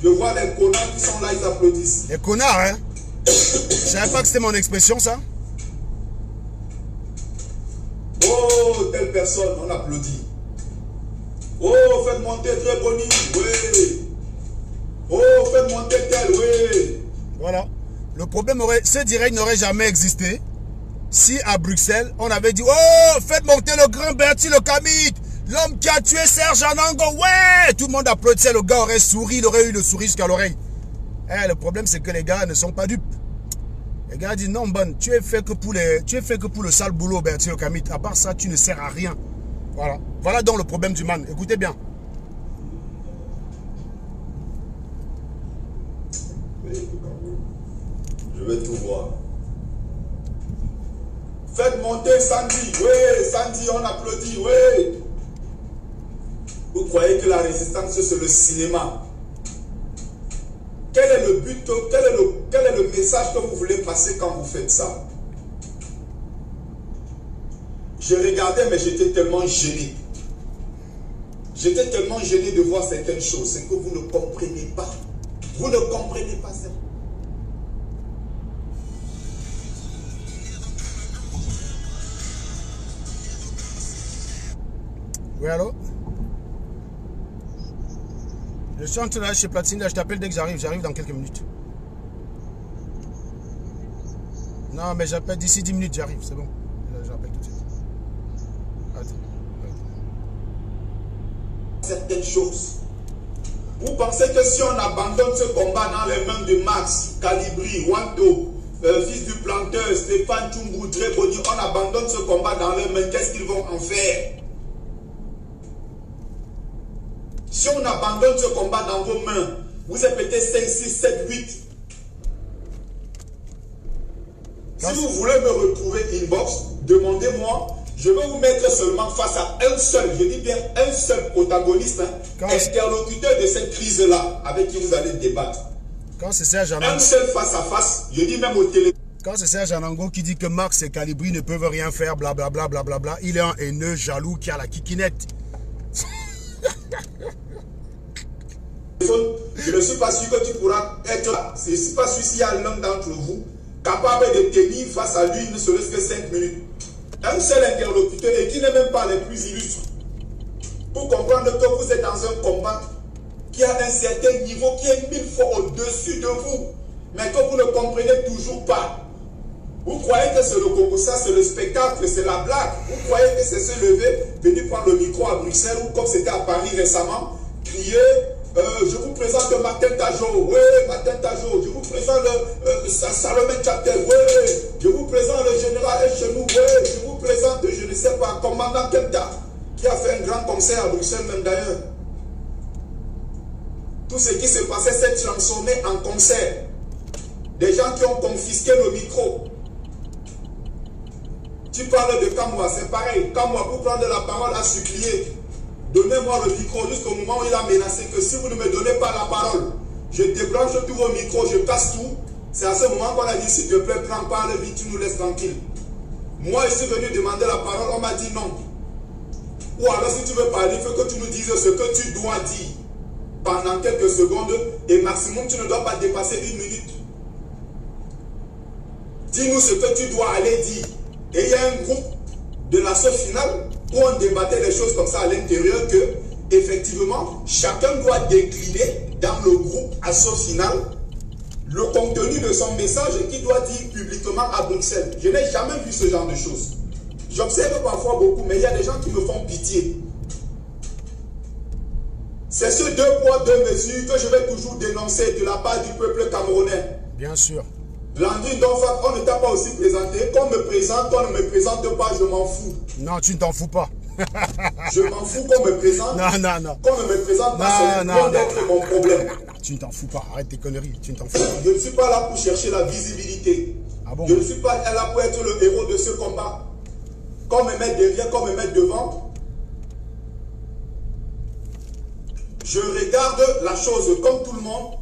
Je vois les connards qui sont là, ils applaudissent. Les connards, hein? Je ne savais pas que c'était mon expression, ça. Oh, telle personne, on applaudit. Oh, faites monter très boni, oui. Oh, faites monter tel, oui. Voilà. Le problème ce direct n'aurait jamais existé si à Bruxelles, on avait dit, oh, faites monter le grand Bertie Le Camite, l'homme qui a tué Serge Anango, ouais. Tout le monde applaudissait, le gars aurait souri, il aurait eu le sourire jusqu'à l'oreille. Eh, le problème, c'est que les gars ne sont pas dupes. Les gars disent, non, bon, tu es fait que pour le sale boulot, Bertie Le Camite. À part ça, tu ne sers à rien. Voilà. Voilà donc le problème du man. Écoutez bien. Je vais tout voir. Faites monter Sandy. Oui, Sandy, on applaudit. Oui. Vous croyez que la résistance, c'est le cinéma? Quel est le but, quel est le message que vous voulez passer quand vous faites ça? Je regardais, mais j'étais tellement gêné. J'étais tellement gêné de voir certaines choses. C'est que vous ne comprenez pas. Vous ne comprenez pas ça. Oui, allô? Je suis en train d'aller chez Platine, là, je t'appelle dès que j'arrive. J'arrive dans quelques minutes. Non, mais j'appelle d'ici 10 minutes, j'arrive, c'est bon. J'appelle tout de suite. Certaines choses. Vous pensez que si on abandonne ce combat dans les mains de Max, Calibri, Wando, fils du planteur, Stéphane Tchoumbou, Tréboni, on abandonne ce combat dans leurs mains, qu'est-ce qu'ils vont en faire? Si on abandonne ce combat dans vos mains, vous êtes peut-être 5, 6, 7, 8. Si vous voulez me retrouver inbox, demandez-moi. Je vais vous mettre seulement face à un seul, je dis bien un seul protagoniste, interlocuteur de cette crise-là, avec qui vous allez débattre. Quand c'est Serge Anango, un seul face à face, je dis même au télé. Quand c'est Serge Anango qui dit que Max et Calibri ne peuvent rien faire, blablabla, blablabla, il est un haineux, jaloux, qui a la kikinette. Je ne suis pas sûr que tu pourras être là. Je ne suis pas sûr s'il y a l'un d'entre vous capable de tenir face à lui ne serait-ce que 5 minutes. Un seul interlocuteur et qui n'est même pas les plus illustres. Pour comprendre que vous êtes dans un combat qui a un certain niveau, qui est 1000 fois au-dessus de vous, mais que vous ne comprenez toujours pas. Vous croyez que c'est le Congo, ça c'est le spectacle, c'est la blague. Vous croyez que c'est se lever, venir prendre le micro à Bruxelles ou comme c'était à Paris récemment, crier. Je vous présente Martin Tajo, oui, Martin Tajo. Je vous présente Salomé Tchatel, oui. Je vous présente le général Echenou, oui. Je vous présente, je ne sais pas, commandant Kenta, qui a fait un grand concert à Bruxelles, même d'ailleurs. Tout ce qui s'est passé s'est transformé en concert. Des gens qui ont confisqué le micro. Tu parles de Kamwa, c'est pareil. Kamwa, pour prendre la parole, a supplié. Donnez-moi le micro jusqu'au moment où il a menacé que si vous ne me donnez pas la parole, je débranche tous vos micros, je casse tout. C'est à ce moment qu'on a dit, s'il te plaît, prends, parle vite, tu nous laisses tranquille. Moi, je suis venu demander la parole, on m'a dit non. Ou alors, si tu veux parler, il faut que tu nous dises ce que tu dois dire pendant quelques secondes et maximum, tu ne dois pas dépasser 1 minute. Dis-nous ce que tu dois aller dire. Et il y a un groupe de l'assaut final où on débattait les choses comme ça à l'intérieur que, effectivement, chacun doit décliner dans le groupe assaut final le contenu de son message qu'il doit dire publiquement à Bruxelles. Je n'ai jamais vu ce genre de choses. J'observe parfois beaucoup, mais il y a des gens qui me font pitié. C'est ce 2 poids 2 mesures que je vais toujours dénoncer de la part du peuple camerounais. Bien sûr. Landine Donfat, on ne t'a pas aussi présenté. Qu'on me présente, qu'on ne me présente pas, je m'en fous. Non, tu ne t'en fous pas. Je m'en fous qu'on me présente. Non, non, non. Qu'on ne me présente pas, c'est loin d'être mon problème. Tu ne t'en fous pas. Arrête tes conneries. Tu ne t'en fous pas. Je ne suis pas là pour chercher la visibilité. Ah bon? Je ne suis pas là pour être le héros de ce combat. Qu'on me mette derrière, qu'on me mette devant. Je regarde la chose comme tout le monde.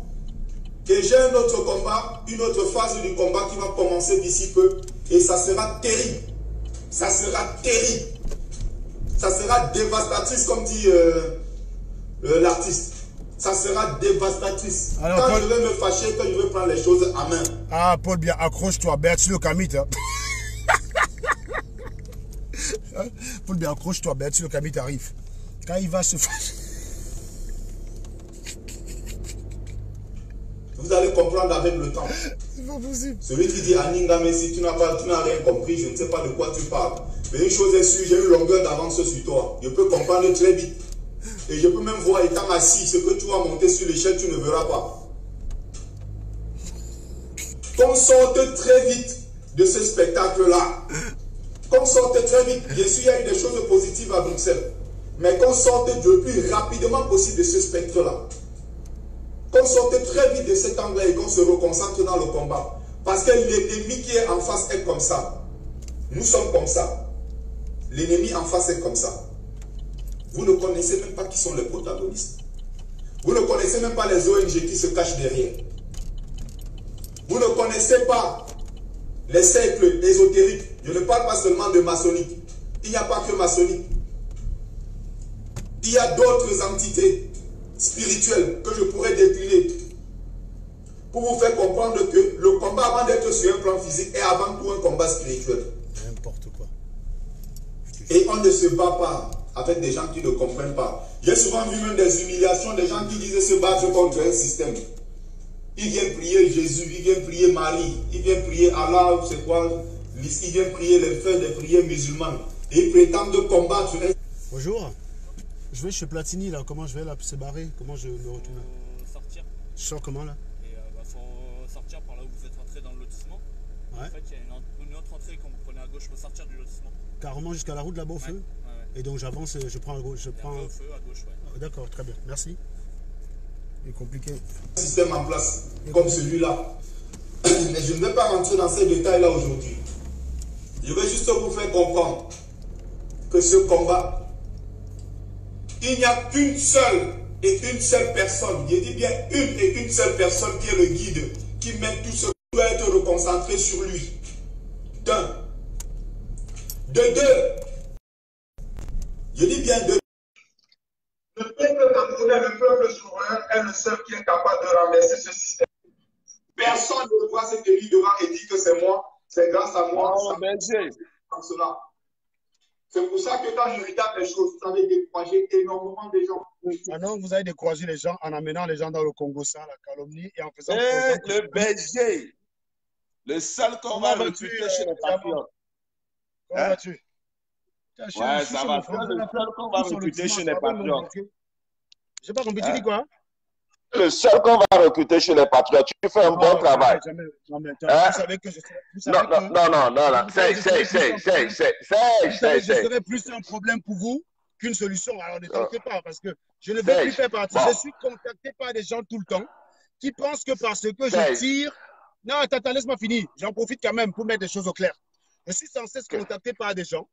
Et j'ai un autre combat, une autre phase du combat qui va commencer d'ici peu. Et ça sera terrible. Ça sera terrible. Ça sera dévastatrice, comme dit l'artiste. Ça sera dévastatrice. Alors, quand Paul, je vais me fâcher, quand je vais prendre les choses à main. Ah, Paul, bien, accroche-toi. Bertu le Kamit. Hein. Paul, bien, accroche-toi. Bertu le Kamit arrive. Quand il va se fâcher. Vous allez comprendre avec le temps. C'est pas possible. Celui qui dit Aninga, mais si tu n'as rien compris, je ne sais pas de quoi tu parles. Mais une chose est sûre, j'ai une longueur d'avance sur toi. Je peux comprendre très vite. Et je peux même voir étant assis, ce que tu vas monter sur l'échelle, tu ne verras pas. Qu'on sorte très vite de ce spectacle-là. Qu'on sorte très vite. Bien sûr, il y a eu des choses positives à Bruxelles. Mais qu'on sorte le plus rapidement possible de ce spectre-là. Qu'on sorte très vite de cet angle et qu'on se reconcentre dans le combat. Parce que l'ennemi qui est en face est comme ça. Nous sommes comme ça. L'ennemi en face est comme ça. Vous ne connaissez même pas qui sont les protagonistes. Vous ne connaissez même pas les ONG qui se cachent derrière. Vous ne connaissez pas les cercles ésotériques. Je ne parle pas seulement de maçonnique. Il n'y a pas que maçonnique. Il y a d'autres entités spirituelles que je pourrais décliner pour vous faire comprendre que le combat avant d'être sur un plan physique est avant tout un combat spirituel. N'importe quoi. Et on ne se bat pas avec des gens qui ne comprennent pas. J'ai souvent vu même des humiliations, des gens qui disaient se battre contre un système. Ils viennent prier Jésus, ils viennent prier Marie, ils viennent prier Allah, c'est quoi? Ils viennent prier les frères des prières musulmanes. Et ils prétendent combattre. Bonjour. Je vais chez Platini là, comment je vais là, se barrer? Comment je me retourne là? Sortir. Je sors comment là? Et faut sortir par là où vous êtes entré dans le lotissement. Ouais. En fait, il y a une autre entrée quand vous prenez à gauche, faut sortir du lotissement. Carrément jusqu'à la route là-bas au feu? Ouais. Et donc j'avance, je prends à gauche, je prends... Au feu, à gauche, ouais. D'accord, très bien, merci. C'est compliqué. Un système en place comme celui-là. Mais je ne vais pas rentrer dans ces détails-là aujourd'hui. Je vais juste vous faire comprendre que ce combat, il n'y a qu'une seule et une seule personne, je dis bien une et une seule personne qui est le guide, qui met tout ce qui doit être reconcentré sur lui. D'un. De deux. Je dis bien deux. Le peuple camerounais, le peuple souverain est le seul qui est capable de renverser ce système. Personne ne voit cette élite devant et dit que c'est moi, c'est grâce à moi. Comme cela. C'est pour ça que quand je regarde les choses, vous avez découragé énormément de gens. Maintenant, vous avez découragé les gens en amenant les gens dans le Congo, ça, la calomnie, et en faisant... le BG, le seul qu'on va recruter chez les patriotes. Comment vas-tu? Ouais, ça va faire le seul qu'on va recruter chez les patriotes. J'ai pas compris, tu dis quoi? Le seul qu'on va recruter chez les patriotes. Tu fais un bon travail. Non, mais vous savez que je sais. Non. Je serais plus un problème pour vous qu'une solution. Alors ne t'inquiétez pas, parce que je ne veux plus faire partie. Je suis contacté par des gens tout le temps qui pensent que parce que je tire. Non, attends, laisse-moi finir. J'en profite quand même pour mettre des choses au clair. Je suis sans cesse contacté par des gens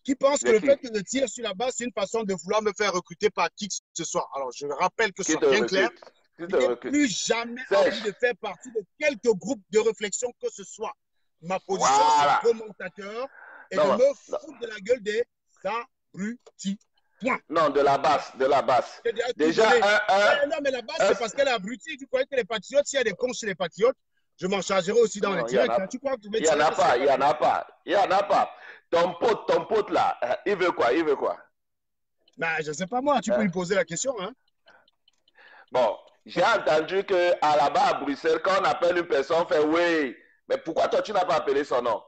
qui pensent que le fait que je tire sur la base, c'est une façon de vouloir me faire recruter par qui que ce soit. Alors, je rappelle que ce soit bien clair. Je n'ai plus jamais envie de faire partie de quelque groupe de réflexion que ce soit. Ma position, c'est commentateur et de me foutre de la gueule des abrutis. Point. Non, de la base. Déjà, non, mais la base, c'est parce qu'elle est abrutie. Tu croyais que les patriotes, s'il y a des cons chez les patriotes, je m'en chargerai aussi dans les directs. Tu crois que tu veux il n'y en a pas. Ton pote là, il veut quoi? Ben, je ne sais pas moi, tu peux lui poser la question. Hein? Bon, j'ai entendu qu'à là-bas à Bruxelles, quand on appelle une personne, on fait oui. Mais pourquoi toi, tu n'as pas appelé son nom?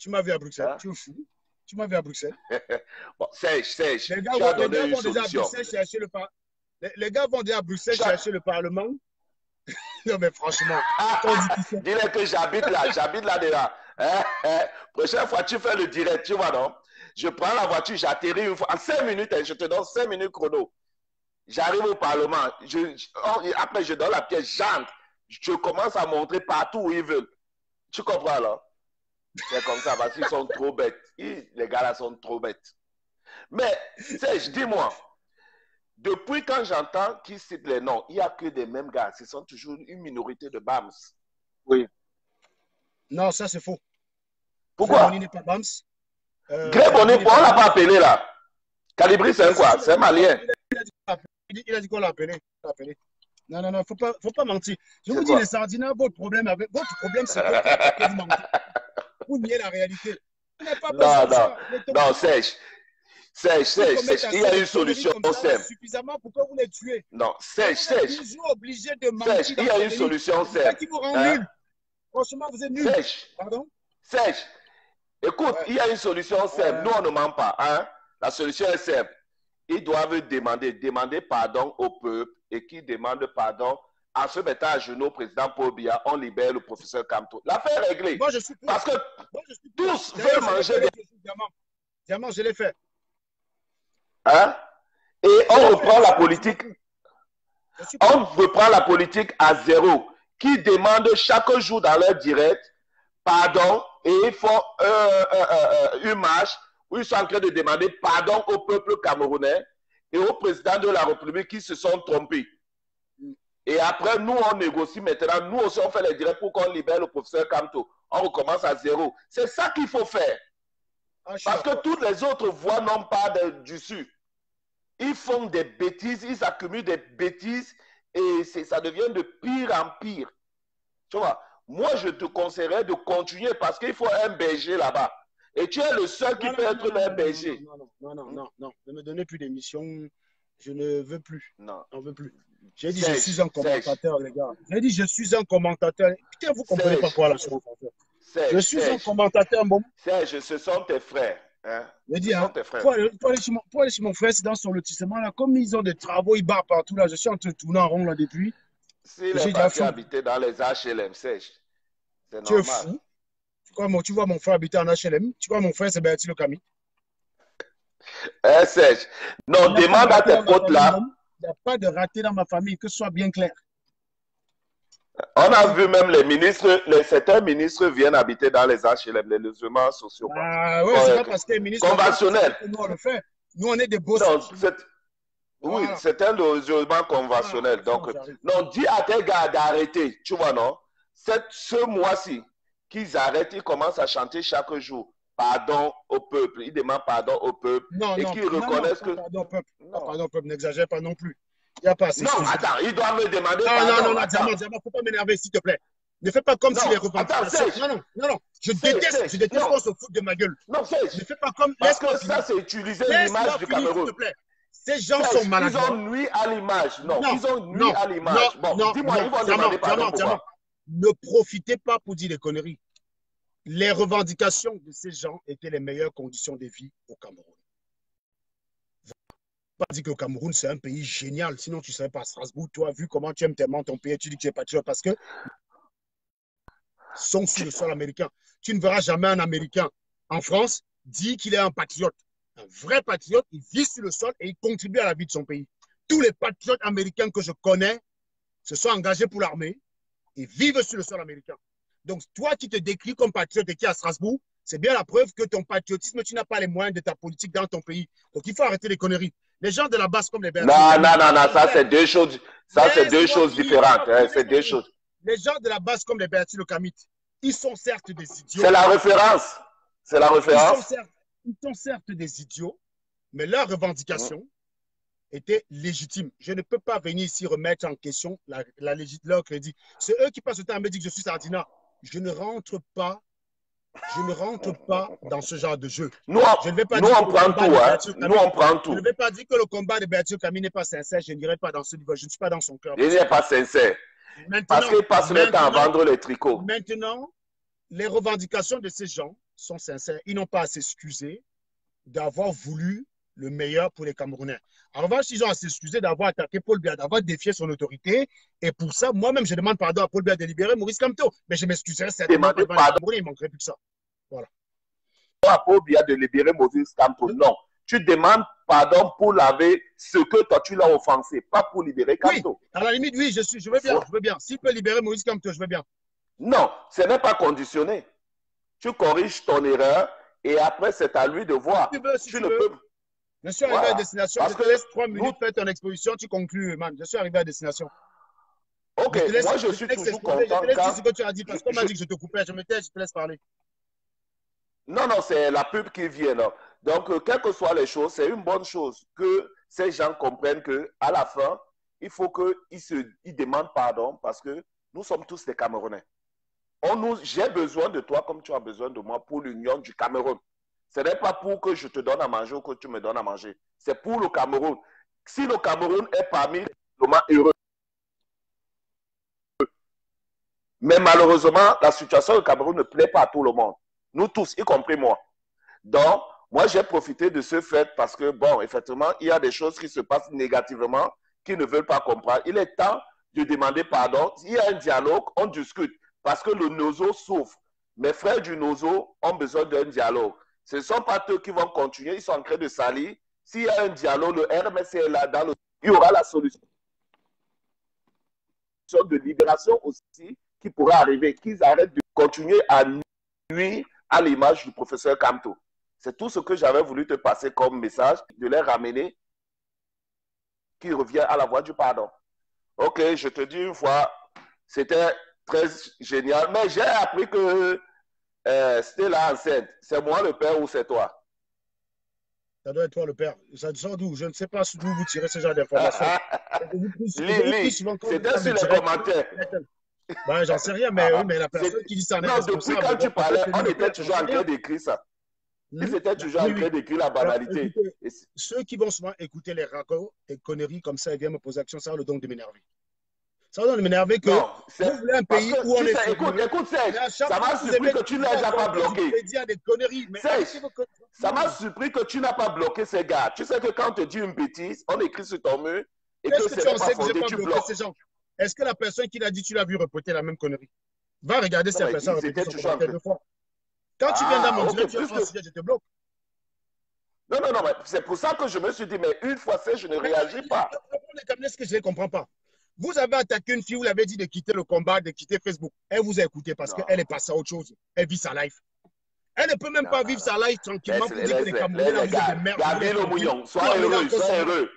Tu m'as vu à Bruxelles, tu es fou. Tu m'as vu à Bruxelles. Bon, sèche. Les gars vont déjà à Bruxelles chercher le Parlement. Les gars vont déjà à Bruxelles chercher le Parlement. Non, mais franchement. Dis-le que j'habite là déjà. Prochaine fois, tu fais le direct, tu vois, non? Je prends la voiture, j'atterris une fois. En 5 minutes, je te donne 5 minutes chrono. J'arrive au Parlement. Après, je donne la pièce, j'entre. Je commence à montrer partout où ils veulent. Tu comprends, là? C'est comme ça, parce qu'ils sont trop bêtes. Les gars là sont trop bêtes. Mais, dis-moi, depuis quand j'entends qu'ils citent les noms, il n'y a que des mêmes gars. Ce sont toujours une minorité de BAMS. Oui. Non, ça c'est faux. Pourquoi? Gréboni n'est pas BAMS. Gréboni, on ne l'a pas appelé là. Calibri, c'est quoi? C'est un malien. Il a dit qu'on l'a appelé. Non, il ne faut pas mentir. Je vous dis, les sardinats, votre problème, c'est que vous mentez. Vous niez la réalité. Non, sèche. Il y a une solution simple. Suffisamment pour que vous les tuez. Non, sèche. Vous êtes toujours obligé de mentir. Il y a une solution simple. C'est qui vous rend nul. Franchement, vous êtes nul. Pardon? Sèche. Écoute, il y a une solution simple. Nous, on ne ment pas. Hein? La solution est simple. Ils doivent demander pardon au peuple et qui demande pardon en se mettant à genoux au président Paul Biya, on libère le professeur Kamto. L'affaire est réglée. Moi, je suis pour. Parce que tous veulent manger des... Diamant, je l'ai fait. Hein? Et on reprend la politique. On reprend la politique à zéro. Qui demande chaque jour dans leur direct pardon et ils font une marche où ils sont en train de demander pardon au peuple camerounais et au président de la République qui se sont trompés. Et après, nous, on négocie maintenant. Nous aussi, on fait les directs pour qu'on libère le professeur Kamto. On recommence à zéro. C'est ça qu'il faut faire. Parce que toutes les autres voies n'ont pas d'issue. Ils font des bêtises, ils accumulent des bêtises et ça devient de pire en pire. Tu vois, moi, je te conseillerais de continuer parce qu'il faut un berger là-bas. Et tu es le seul qui peut être un berger. Non. Ne me donnez plus d'émission. Je ne veux plus. Non. On ne veut plus. J'ai dit, je suis un commentateur, les gars. J'ai dit, je suis un commentateur. Putain, vous ne comprenez pas quoi la chose, en fait. Je suis un commentateur, bon. Serge, ce sont tes frères. Hein? Je dis, hein, pour aller chez mon frère, c'est dans son lotissement, là. Comme ils ont des travaux, ils barrent partout, là. Je suis en train de tourner en rond, là, depuis. S'il est parti habiter dans les HLM, Serge, c'est normal. Tu es fou. Tu vois mon frère habiter en HLM. Tu vois mon frère, c'est Bertie Le Camille. Serge, non, demande à tes potes, là. Il n'y a pas de raté dans ma famille, que ce soit bien clair. On a vu même les ministres, certains ministres viennent habiter dans les HLM, les logements sociaux. Ah ouais, c'est pas parce que les ministres conventionnels. Nous, on le fait. Nous, on est des beaux. Oui, c'est un logement conventionnel. Donc, non, dis à tes gars d'arrêter, tu vois, non? Ce mois-ci, qu'ils arrêtent, ils commencent à chanter chaque jour. Pardon au peuple. Ils demandent pardon au peuple. Et qu'ils reconnaissent que. Pardon au peuple. Pardon au peuple, n'exagère pas non plus. Il n'y a pas assez. Non, attends, ils doivent me demander. Non, Diamant, il ne faut pas m'énerver, s'il te plaît. Ne fais pas comme si les revendications. Non. Je déteste qu'on se foute de ma gueule. Non, Serge. Ne fais pas comme. Parce que ça, c'est utiliser l'image du Cameroun. S'il te plaît. Ces gens sont malades. Ils ont nuit à l'image. Non, ils ont nuit à l'image. Bon, dis-moi, ils vont demander pardon. Ne profitez pas pour dire des conneries. Les revendications de ces gens étaient les meilleures conditions de vie au Cameroun. Pas dire que le Cameroun, c'est un pays génial. Sinon, tu ne serais pas à Strasbourg. Toi, vu comment tu aimes tellement ton pays, tu dis que tu es patriote parce que sont sur le sol américain. Tu ne verras jamais un Américain en France dire qu'il est un patriote. Un vrai patriote, il vit sur le sol et il contribue à la vie de son pays. Tous les patriotes américains que je connais se sont engagés pour l'armée et vivent sur le sol américain. Donc, toi qui te décris comme patriote et qui est à Strasbourg, c'est bien la preuve que ton patriotisme, tu n'as pas les moyens de ta politique dans ton pays. Donc, il faut arrêter les conneries. Les gens de la base comme les Berthier. Non, ça c'est deux choses. Ça c'est deux choses différentes. C'est deux choses. Les gens de la base comme les Berthier Le Camit, ils sont certes des idiots. C'est la référence. C'est la référence. Ils sont certes des idiots, mais leurs revendications étaient légitimes. Je ne peux pas venir ici remettre en question leur crédit. C'est eux qui passent le temps à me dire que je suis Sardina. Je ne rentre pas dans ce genre de jeu. Nous, on prend tout. Nous, on prend tout. Je ne vais pas dire que le combat de Berthier Camille n'est pas sincère. Je n'irai pas dans ce niveau. Je ne suis pas dans son cœur. Il n'est pas sincère. Parce qu'il passe le temps à vendre les tricots. Maintenant, les revendications de ces gens sont sincères. Ils n'ont pas à s'excuser d'avoir voulu le meilleur pour les Camerounais. En revanche, ils ont à s'excuser d'avoir attaqué Paul Biya, d'avoir défié son autorité. Et pour ça, moi-même, je demande pardon à Paul Biya de libérer Maurice Kamto. Mais je m'excuserai certainement devant les Camerounais. Il manquerait plus que ça. Voilà. À Paul Biya de libérer Maurice Kamto, non. Tu demandes pardon pour laver ce que toi, tu l'as offensé, pas pour libérer Kamto. Oui, à la limite, oui, je veux bien. S'il peut libérer Maurice Kamto, je veux bien. Non, ce n'est pas conditionné. Tu corriges ton erreur et après, c'est à lui de voir. Si tu veux. Je suis arrivé à destination. Je te laisse 3 minutes, faire ton exposition, tu conclus, man. Je suis arrivé à destination. Ok, moi je suis toujours content. Je te laisse dire ce que tu as dit, parce qu'on m'a dit que je te coupais. Je me tais, je te laisse parler. Non, c'est la pub qui vient. Là. Donc, quelles que soient les choses, c'est une bonne chose que ces gens comprennent qu'à la fin, il faut qu'ils demandent pardon parce que nous sommes tous des Camerounais. J'ai besoin de toi comme tu as besoin de moi pour l'union du Cameroun. Ce n'est pas pour que je te donne à manger ou que tu me donnes à manger. C'est pour le Cameroun. Si le Cameroun est parmi les gens heureux, mais malheureusement, la situation du Cameroun ne plaît pas à tout le monde. Nous tous, y compris moi. Donc, moi, j'ai profité de ce fait parce que, bon, effectivement, il y a des choses qui se passent négativement, qui ne veulent pas comprendre. Il est temps de demander pardon. Il y a un dialogue, on discute. Parce que le Nozo souffre. Mes frères du Nozo ont besoin d'un dialogue. Ce ne sont pas eux qui vont continuer, ils sont en train de salir. S'il y a un dialogue, le RMC est là, il y aura la solution de libération aussi qui pourra arriver, qu'ils arrêtent de continuer à nuire à l'image du professeur Kamto. C'est tout ce que j'avais voulu te passer comme message, de les ramener, qui revient à la voie du pardon. Ok, je te dis une fois, c'était très génial, mais j'ai appris que c'était là enceinte. C'est moi le père ou c'est toi? Ça doit être toi le père. Ça sort d'où? Je ne sais pas d'où vous tirez ce genre d'informations. Je vous prie Lili, souvent quand vous c'était me sur les direct. commentaires. Ben, j'en sais rien, mais oui, Ah, mais la personne qui dit ça en est non, depuis responsable. quand tu Donc parlais, peut-être on le était père, j'en toujours sais en train rien. d'écrire ça. Ils Mhm. étaient Ben, toujours oui, en train oui. d'écrire la Alors, banalité. écoutez, ceux qui vont souvent écouter les raccords et conneries comme ça et viennent me poser action, ça a le don de m'énerver. Ça a le don de m'énerver que Non, c'est vous voulez un parce pays que, où on tu est sais, écoute, sérieux, écoute, Serge, mais à chaque ça fois m'a vous surpris aimez que tu ne toujours l'aies déjà pas accorder du bloqué. crédit à des conneries. Mais Serge, arrêtez vos conneries. ça m'a surpris que tu n'as pas bloqué ces gars. Tu sais que quand on te dit une bêtise, on écrit sur ton mur et que Qu'est-ce que ce tu n'est en pas sais que je n'ai fondé, pas tu bloqué bloques. ces gens? Est-ce que la personne qui l'a dit, tu l'as vu répéter la même connerie? Va regarder si Non, la mais personne a ils répété étaient son toujours en commentaire train. 2 fois. Quand tu viens dans Ah, mon ok, direct, tu as un sujet, je te bloque. Non, non, non, mais c'est pour ça que je me suis dit, mais une fois fait, je ne Mais réagis pas. ce que je ne comprends pas. Vous avez attaqué une fille, vous l'avez dit de quitter le combat, de quitter Facebook. Elle vous a écouté parce Non, qu'elle est passée à autre chose. Elle vit sa life. Elle ne peut même non, pas non, vivre non. sa life tranquillement pour dire que les Camerounais, là, Les vous êtes des gars, merdes, vous les Gabriel tranquilles. Mouillon, Vous sois l'amenez heureux, encore sois souvent. heureux.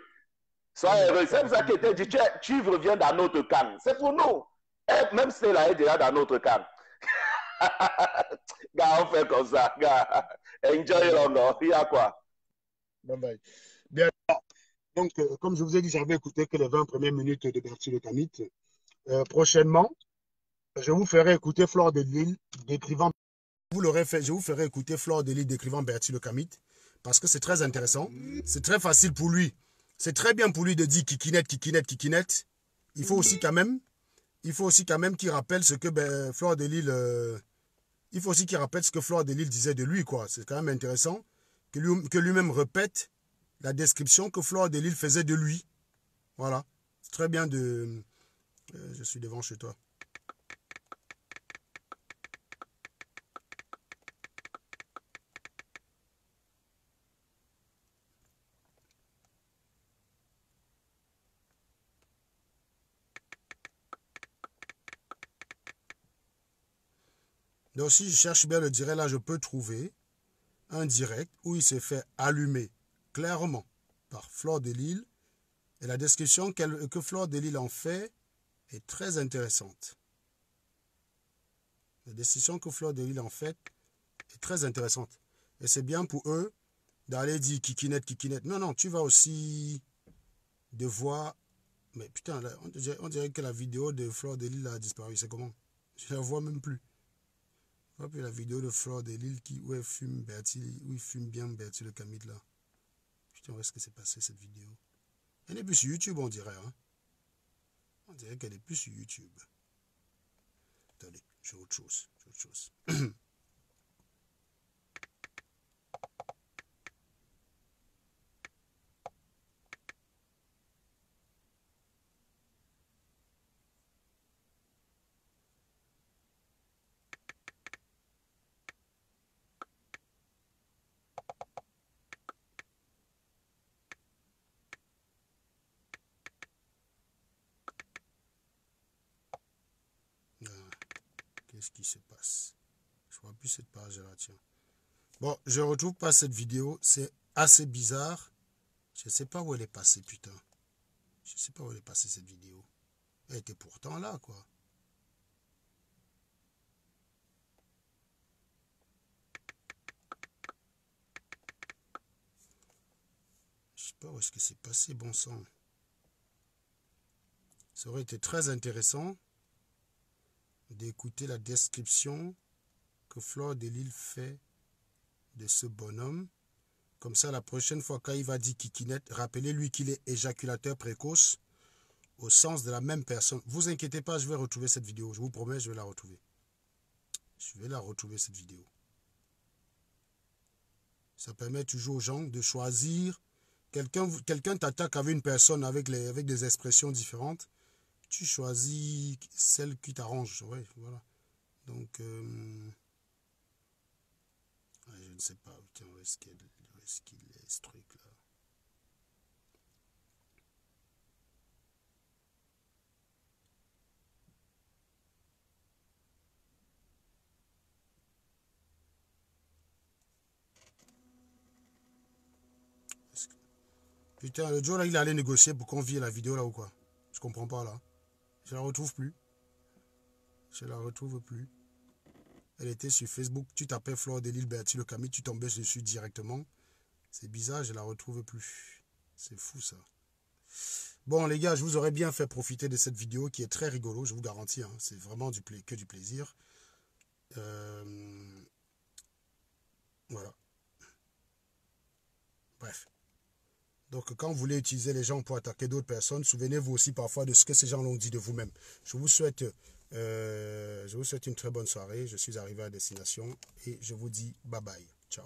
Sois heureux. C'est pour ça que tu dit, tu reviens dans notre camp. C'est pour nous. Et même si elle est déjà dans notre camp. Gars, on fait comme ça. Gars, enjoy London. Il y a quoi? Bye bye. Bien. Donc, comme je vous ai dit, j'avais écouté que les 20 premières minutes de Bertie Le Camit. Prochainement, je vous ferai écouter Flore de Lille décrivant. Vous l'aurez fait, je vous ferai écouter Flore de Lille décrivant Bertie Le Camit parce que c'est très intéressant. C'est très facile pour lui. C'est très bien pour lui de dire kikinette, kikinette, kikinette. Il faut aussi quand même qu'il rappelle ce que Flore de Lille. Il faut aussi qu'il rappelle ce que Flore de Lille disait de lui, quoi. C'est quand même intéressant que lui-même répète la description que Flore de Lille faisait de lui. Voilà. C'est très bien de... je suis devant chez toi. Donc si je cherche bien le direct, là je peux trouver un direct où il s'est fait allumer clairement par Flore de Lille. Et la description que Flore de Lille en fait est très intéressante. La description que Flore de Lille en fait est très intéressante. Et c'est bien pour eux d'aller dire kikinette, kikinette. Non, non, tu vas aussi devoir... Mais putain, là, on dirait que la vidéo de Flore de Lille a disparu. C'est comment? Je la vois même plus. Je vois plus la vidéo de Flore de Lille où il fume bien Bertie Le Camit là. Putain, où est-ce que c'est passé cette vidéo? Elle n'est plus sur YouTube, on dirait. Hein? On dirait qu'elle n'est plus sur YouTube. Attendez, j'ai autre chose. Qu'est-ce qui se passe? Je vois plus cette page là, tiens. Bon, je retrouve pas cette vidéo. C'est assez bizarre. Je sais pas où elle est passée, putain. Je sais pas où elle est passée cette vidéo. Elle était pourtant là, quoi. Je sais pas où est-ce que c'est passé, bon sang. Ça aurait été très intéressant d'écouter la description que Flore de Lille fait de ce bonhomme. Comme ça, la prochaine fois quand il va dire kikinette, rappelez-lui qu'il est éjaculateur précoce au sens de la même personne. Vous inquiétez pas, je vais retrouver cette vidéo. Je vous promets, je vais la retrouver. Je vais la retrouver, cette vidéo. Ça permet toujours aux gens de choisir. Quelqu'un t'attaque avec une personne avec des expressions différentes. Tu choisis celle qui t'arrange. Ouais, voilà. Donc, je ne sais pas. Putain, où est-ce qu'il est, ce truc-là? Putain, le jour là, il allait négocier pour qu'on vire la vidéo là ou quoi? Je comprends pas là. Je la retrouve plus. Je la retrouve plus. Elle était sur Facebook. Tu tapais Fleur de l'île Bertie le Camille, tu tombais dessus directement. C'est bizarre, je la retrouve plus. C'est fou ça. Bon les gars, je vous aurais bien fait profiter de cette vidéo qui est très rigolo, je vous garantis. Hein. C'est vraiment que du plaisir. Voilà. Bref. Donc, quand vous voulez utiliser les gens pour attaquer d'autres personnes, souvenez-vous aussi parfois de ce que ces gens l'ont dit de vous-même. Je vous souhaite une très bonne soirée. Je suis arrivé à destination et je vous dis bye bye. Ciao.